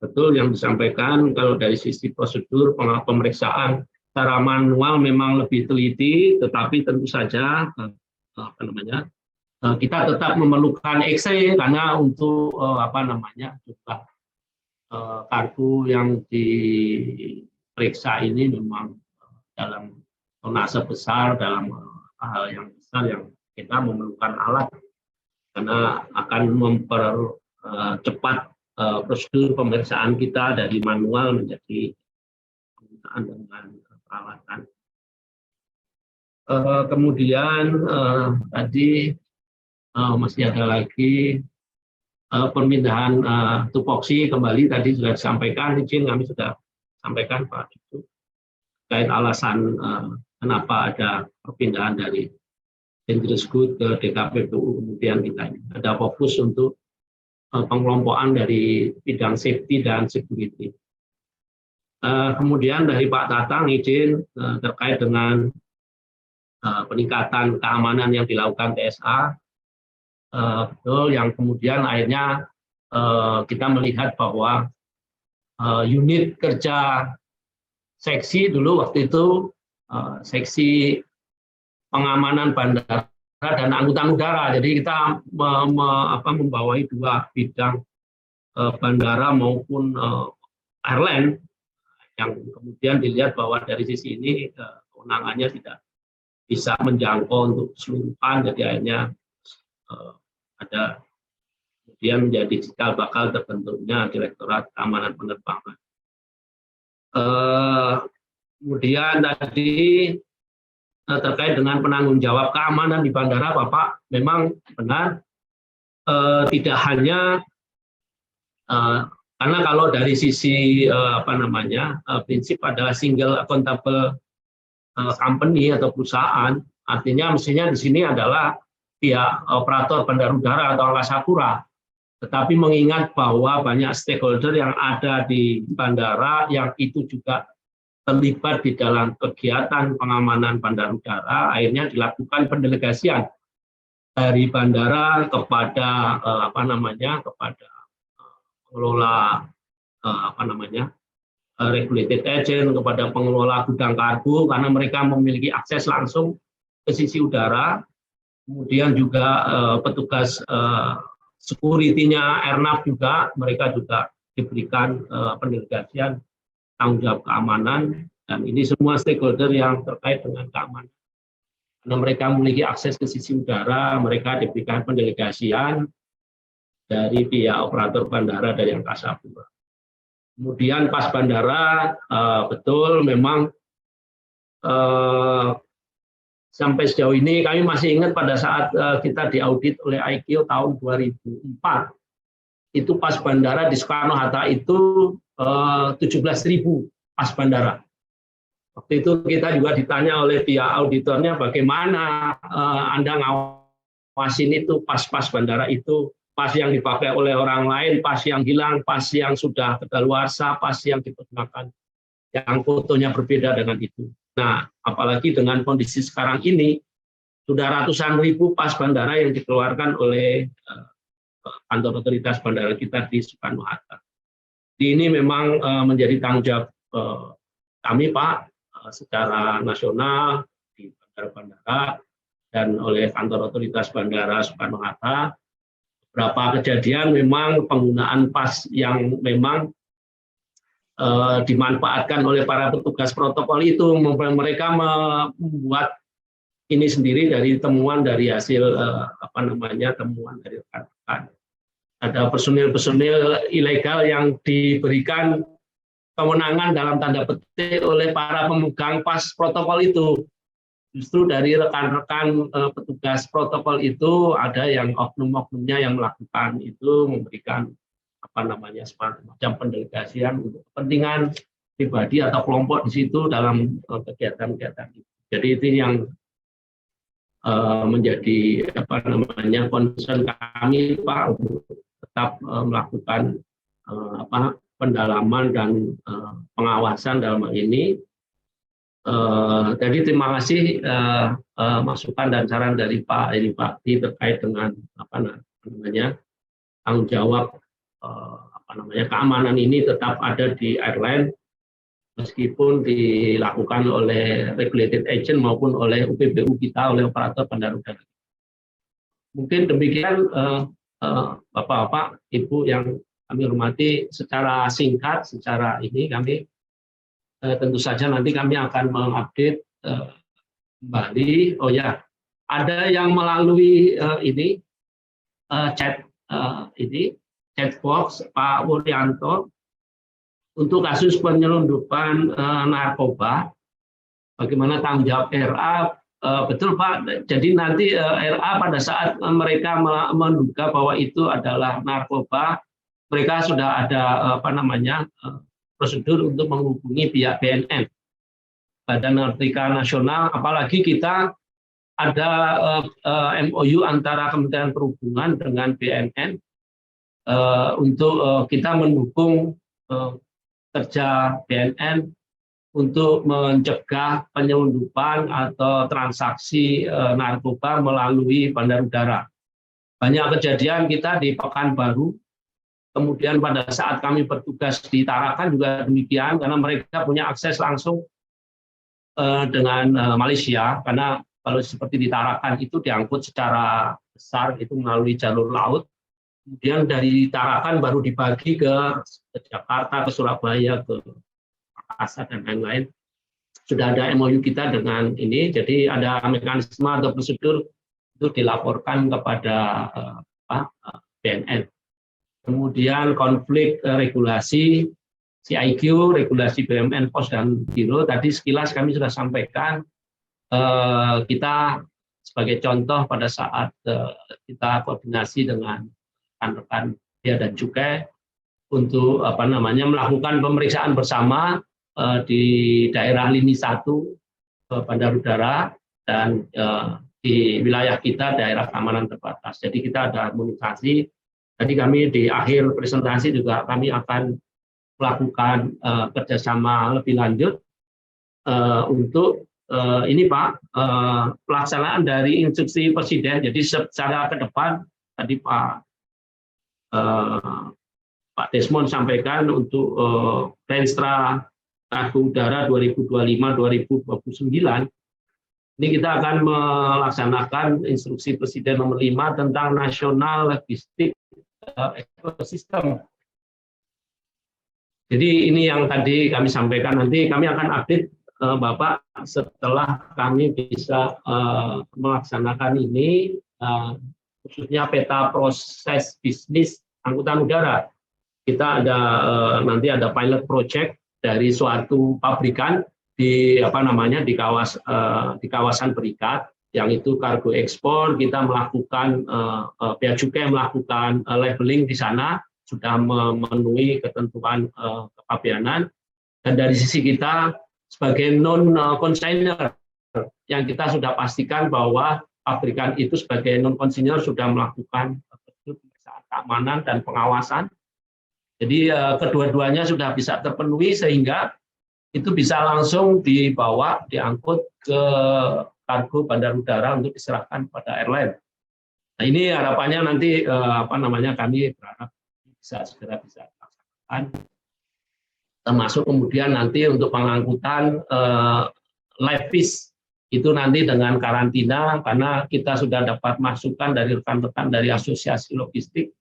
betul yang disampaikan, kalau dari sisi prosedur pemeriksaan secara manual memang lebih teliti, tetapi tentu saja kita tetap memerlukan X-ray karena untuk jumlah kargo yang diperiksa ini memang dalam tonase besar, dalam hal yang besar yang kita memerlukan alat karena akan mempercepat prosedur pemeriksaan kita dari manual menjadi penggunaan dengan peralatan. Kemudian tadi masih ada lagi permintaan tupoksi kembali tadi sudah disampaikan, izin kami sudah sampaikan Pak Dudu terkait alasan kenapa ada perpindahan dari dangerous good ke DKPPU, kemudian kita ada fokus untuk pengelompokan dari bidang safety dan security. Kemudian dari Pak Tatang izin terkait dengan peningkatan keamanan yang dilakukan TSA, betul yang kemudian akhirnya kita melihat bahwa unit kerja seksi dulu waktu itu seksi pengamanan bandara dan angkutan udara. Jadi kita membawai dua bidang bandara maupun airline yang kemudian dilihat bahwa dari sisi ini kewenangannya tidak bisa menjangkau untuk keseluruhan. Jadi akhirnya ada kemudian menjadi cikal bakal terbentuknya Direktorat Keamanan Penerbangan. Kemudian tadi terkait dengan penanggung jawab keamanan di bandara, Bapak, memang benar, tidak hanya karena kalau dari sisi prinsip adalah single accountable company atau perusahaan, artinya mestinya di sini adalah pihak operator bandara udara atau angkasa pura. Tetapi mengingat bahwa banyak stakeholder yang ada di bandara yang itu juga terlibat di dalam kegiatan pengamanan bandara udara, akhirnya dilakukan pendelegasian dari bandara kepada kepada pengelola regulated agent, kepada pengelola gudang kargo, karena mereka memiliki akses langsung ke sisi udara. Kemudian juga petugas security-nya Airnav juga, mereka juga diberikan pendelegasian tanggung jawab keamanan, dan ini semua stakeholder yang terkait dengan keamanan. Karena mereka memiliki akses ke sisi udara, mereka diberikan pendelegasian dari pihak operator bandara dari angkasa pura. Kemudian pas bandara, betul memang sampai sejauh ini kami masih ingat pada saat kita diaudit oleh IQ tahun 2004, itu pas bandara di Soekarno-Hatta itu 17.000 pas bandara. Waktu itu kita juga ditanya oleh pihak auditornya, bagaimana Anda ngawasin itu pas-pas bandara itu, pas yang dipakai oleh orang lain, pas yang hilang, pas yang sudah kadaluarsa, pas yang digunakan, yang fotonya berbeda dengan itu. Nah, apalagi dengan kondisi sekarang ini, sudah ratusan ribu pas bandara yang dikeluarkan oleh kantor otoritas bandara kita di Soekarno-Hatta. Ini memang menjadi tanggung jawab kami, Pak, secara nasional di bandara-bandara dan oleh kantor otoritas bandara Soekarno-Hatta. Beberapa kejadian memang penggunaan pas yang memang dimanfaatkan oleh para petugas protokol itu, mereka membuat ini sendiri dari temuan dari hasil temuan dari rekan-rekan. Ada personil-personil ilegal yang diberikan kewenangan dalam tanda petik oleh para pemegang pas protokol itu. Justru dari rekan-rekan petugas protokol itu ada yang oknum-oknumnya yang melakukan itu, memberikan semacam pendelegasian untuk kepentingan pribadi atau kelompok di situ dalam kegiatan-kegiatan itu. Jadi itu yang menjadi concern kami, Pak, untuk tetap melakukan pendalaman dan pengawasan dalam hal ini. Jadi terima kasih masukan dan saran dari Pak Edi Bakti terkait dengan tanggung jawab keamanan ini tetap ada di airline meskipun dilakukan oleh regulated agent maupun oleh UPBU kita, oleh operator bandara udara. Mungkin demikian Bapak-bapak, Ibu yang kami hormati, secara singkat, secara ini kami tentu saja nanti kami akan mengupdate kembali. Oh ya, ada yang melalui chat box Pak Wuryanto untuk kasus penyelundupan narkoba. Bagaimana tanggung jawab RA? Betul, Pak. Jadi nanti RA pada saat mereka menduga bahwa itu adalah narkoba, mereka sudah ada prosedur untuk menghubungi pihak BNN, Badan Narkotika Nasional. Apalagi kita ada MOU antara Kementerian Perhubungan dengan BNN untuk kita mendukung kerja BNN untuk mencegah penyelundupan atau transaksi narkoba melalui bandar udara. Banyak kejadian kita di Pekanbaru, kemudian pada saat kami bertugas di Tarakan juga demikian, karena mereka punya akses langsung dengan Malaysia, karena kalau seperti di Tarakan itu diangkut secara besar, itu melalui jalur laut, kemudian dari Tarakan baru dibagi ke Jakarta, ke Surabaya, ke Makassar dan lain-lain. Sudah ada MOU kita dengan ini, jadi ada mekanisme atau prosedur itu dilaporkan kepada BNN. kemudian konflik regulasi CIQ, regulasi BUMN, POS dan Giro. Tadi sekilas kami sudah sampaikan, kita sebagai contoh pada saat kita koordinasi dengan rekan-rekan bea dan cukai untuk melakukan pemeriksaan bersama di daerah lini 1 Bandar Udara dan di wilayah kita daerah keamanan terbatas. Jadi kita ada harmonisasi. Tadi kami di akhir presentasi juga kami akan melakukan kerjasama lebih lanjut untuk ini Pak, pelaksanaan dari instruksi Presiden. Jadi secara ke depan tadi Pak Desmond sampaikan untuk Renstra Kargo Udara 2025-2029, ini kita akan melaksanakan instruksi Presiden nomor 5 tentang Nasional Logistik Ekosistem. Jadi ini yang tadi kami sampaikan, nanti kami akan update Bapak setelah kami bisa melaksanakan ini, khususnya peta proses bisnis angkutan udara. Kita ada nanti ada pilot project dari suatu pabrikan di di kawasan berikat, yang itu kargo ekspor. Kita melakukan bea cukai melakukan labeling di sana, sudah memenuhi ketentuan kepabeanan, dan dari sisi kita sebagai non consignor yang kita sudah pastikan bahwa pabrikan itu sebagai non consignor sudah melakukan pemeriksaan keamanan dan pengawasan. Jadi kedua-duanya sudah bisa terpenuhi sehingga itu bisa langsung dibawa, diangkut ke kargo bandar udara untuk diserahkan pada airline. Nah, ini harapannya nanti kami berharap bisa segera bisa dilaksanakan, termasuk kemudian nanti untuk pengangkutan live fish itu nanti dengan karantina, karena kita sudah dapat masukan dari rekan-rekan dari asosiasi logistik,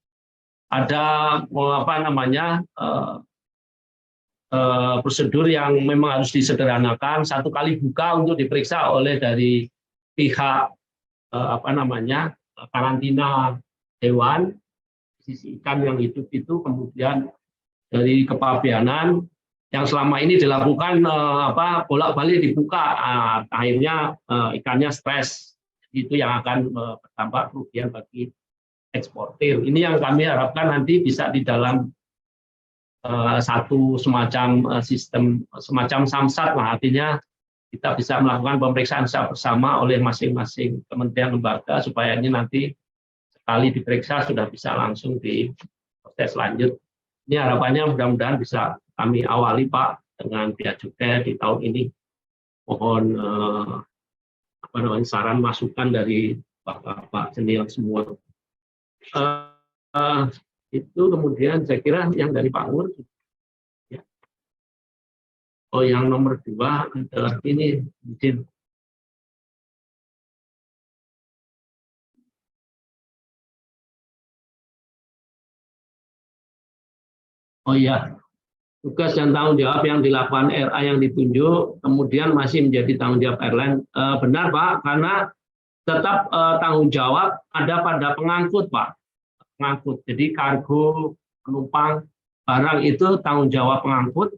ada prosedur yang memang harus disederhanakan, 1 kali buka untuk diperiksa oleh dari pihak karantina hewan, sisi ikan yang hidup itu, kemudian dari kepabeanan yang selama ini dilakukan bolak-balik dibuka, akhirnya ikannya stres, itu yang akan berdampak kerugian bagi eksportir. Ini yang kami harapkan nanti bisa di dalam satu semacam sistem, semacam samsat lah, artinya kita bisa melakukan pemeriksaan secara bersama oleh masing-masing kementerian lembaga, supaya ini nanti sekali diperiksa sudah bisa langsung di proses lanjut. Ini harapannya mudah-mudahan bisa kami awali Pak dengan bea cukai di tahun ini. Mohon saran masukan dari Pak senior semua. Itu kemudian saya kira yang dari Pak Nur. Ya. Oh, yang nomor 2 adalah ini izin. Oh iya, tugas dan tanggung jawab yang dilakukan RA yang ditunjuk kemudian masih menjadi tanggung jawab airline. Benar Pak, karena tetap tanggung jawab ada pada pengangkut Pak. Pengangkut, jadi kargo, penumpang, barang itu tanggung jawab pengangkut,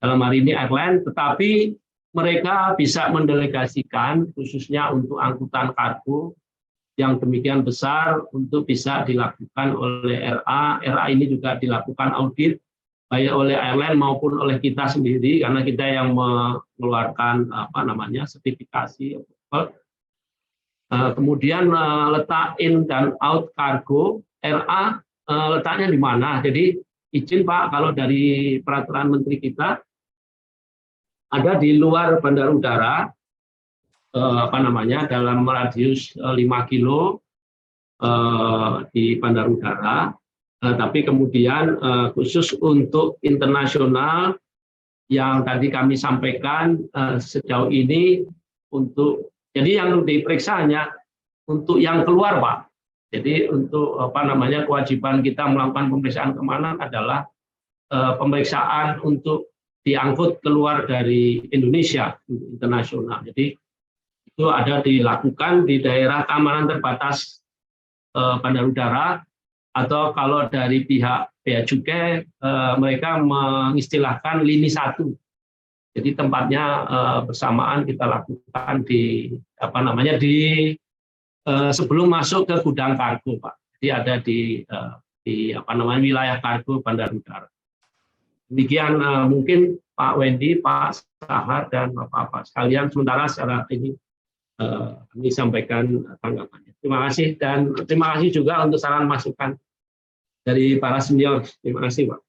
dalam hari ini airline, tetapi mereka bisa mendelegasikan khususnya untuk angkutan kargo yang demikian besar untuk bisa dilakukan oleh RA. RA ini juga dilakukan audit baik oleh airline maupun oleh kita sendiri, karena kita yang mengeluarkan sertifikasi. Kemudian letak in dan out kargo, RA letaknya di mana? Jadi izin Pak, kalau dari peraturan menteri kita ada di luar bandar udara, dalam radius 5 kilo di bandar udara, tapi kemudian khusus untuk internasional yang tadi kami sampaikan sejauh ini, untuk jadi yang diperiksa hanya untuk yang keluar Pak. Jadi untuk kewajiban kita melakukan pemeriksaan keamanan adalah pemeriksaan untuk diangkut keluar dari Indonesia internasional. Jadi itu ada dilakukan di daerah keamanan terbatas bandar udara atau kalau dari pihak bea cukai mereka mengistilahkan lini 1. Jadi tempatnya bersamaan kita lakukan di sebelum masuk ke gudang kargo, Pak. Jadi ada di wilayah kargo Bandar Udara. Demikian mungkin Pak Wendy, Pak Sahar, dan Bapak-Bapak sekalian, sementara secara ini kami sampaikan tanggapannya. Terima kasih, dan terima kasih juga untuk saran masukan dari para senior. Terima kasih, Pak.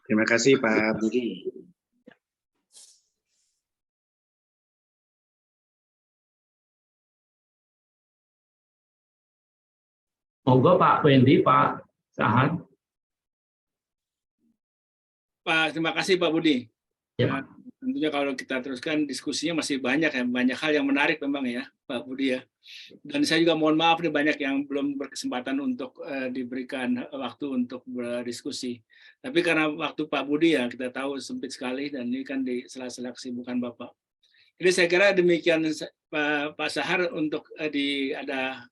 Terima kasih Pak Budi. Monggo Pak Wendy, Pak Sahar. Pak, terima kasih Pak Budi. Ya. Tentunya kalau kita teruskan diskusinya masih banyak ya, banyak hal yang menarik memang ya Pak Budi ya. Dan saya juga mohon maaf nih banyak yang belum berkesempatan untuk diberikan waktu untuk berdiskusi. Tapi karena waktu Pak Budi ya kita tahu sempit sekali dan ini kan di sela-sela kesibukan Bapak. Jadi saya kira demikian Pak Sahar untuk ada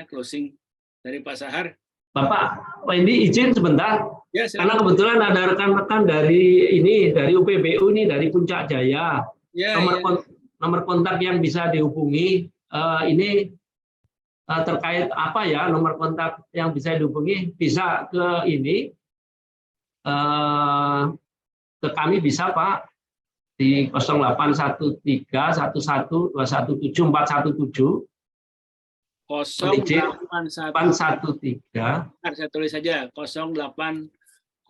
closing dari Pak Sahar. Bapak Wendy izin sebentar, ya, karena kebetulan ada rekan-rekan dari UPBU ini dari Puncak Jaya, ya, nomor kontak yang bisa dihubungi ini terkait apa ya nomor kontak yang bisa dihubungi, bisa ke ini ke kami bisa Pak di 081311217417. 0813 saya tulis saja 08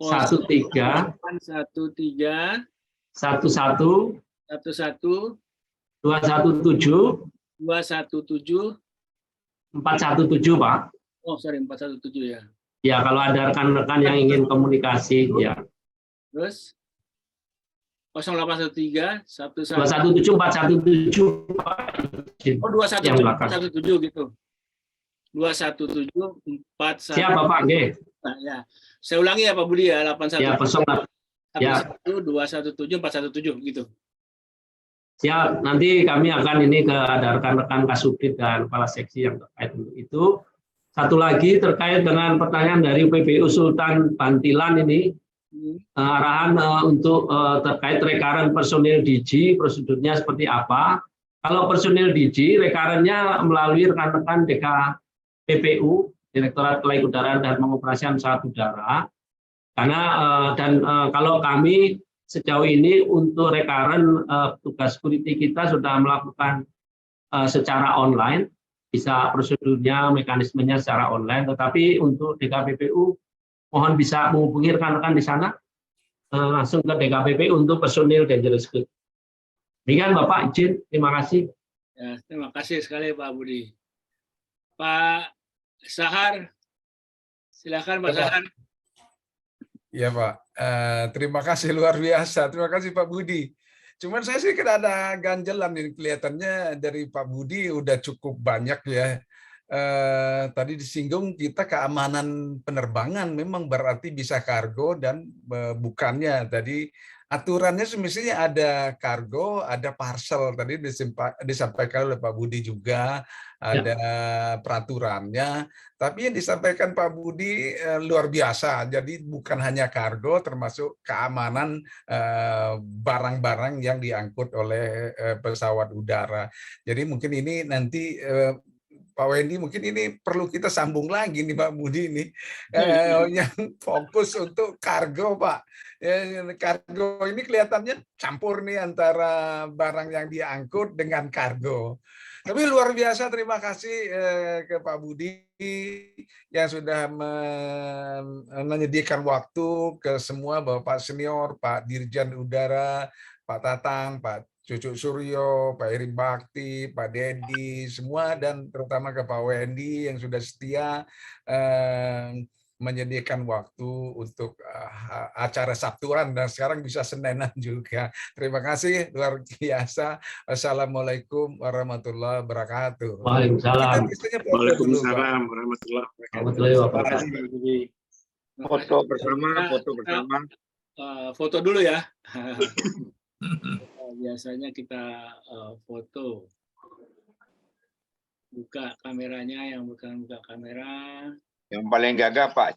13 11 11 217 217 417 Pak. Oh sorry 417 ya. Ya kalau ada rekan-rekan yang ingin komunikasi ya. Terus 0813 217 417 Pak. Oh 217 gitu. 217 41. Siap Bapak, nggih. Nah, ya. Saya ulangi ya Pak Budi ya 81. Ya, 217 417 gitu. Siap, nanti kami akan ada rekan-rekan Kasubdit dan kepala seksi yang terkait untuk itu. Satu lagi terkait dengan pertanyaan dari PPU Sultan Bantilan ini, arahan untuk terkait rekaran personil DG, prosedurnya seperti apa. Kalau personil DG, rekarannya melalui rekan-rekan DKPPU, Direktorat Kelaikan dan Pengoperasian Pesawat Udara. Karena kalau kami sejauh ini untuk rekaran tugas security kita sudah melakukan secara online, bisa prosedurnya, mekanismenya secara online. Tetapi untuk DKPPU, mohon bisa menghubungi rekan-rekan di sana langsung ke DKPPU untuk personil dangerous goods. Demikian Bapak, izin, terima kasih. Ya, terima kasih sekali Pak Budi. Pak Sahar, silakan Pak Sahar. Ya Pak, terima kasih luar biasa. Terima kasih Pak Budi. Cuman saya sih kira ada ganjelan ini kelihatannya dari Pak Budi udah cukup banyak ya. Tadi disinggung kita keamanan penerbangan memang berarti bisa kargo dan bukannya. Tadi aturannya semestinya ada kargo, ada parcel. Tadi disampaikan oleh Pak Budi juga ada peraturannya. Tapi yang disampaikan Pak Budi luar biasa. Jadi bukan hanya kargo, termasuk keamanan barang-barang yang diangkut oleh pesawat udara. Jadi mungkin ini nanti Pak Wendy, mungkin ini perlu kita sambung lagi nih Pak Budi ini yang fokus untuk kargo Pak. Kargo ini kelihatannya campur nih antara barang yang diangkut dengan kargo. Tapi luar biasa, terima kasih ke Pak Budi yang sudah menyediakan waktu ke semua Bapak senior, Pak Dirjen Udara, Pak Tatang, Pak Cucu Suryo, Pak Eri Bakti, Pak Dedi, semua, dan terutama ke Pak Wendy yang sudah setia menyediakan waktu untuk acara Sabtuan dan sekarang bisa Seninan juga. Terima kasih luar biasa. Assalamualaikum warahmatullahi wabarakatuh. Waalaikumsalam. Waalaikumsalam warahmatullahi wabarakatuh. Foto bersama, foto bersama. Foto dulu ya. Biasanya kita foto. buka kameranya, yang bukan buka kamera. Yang paling gagah Pak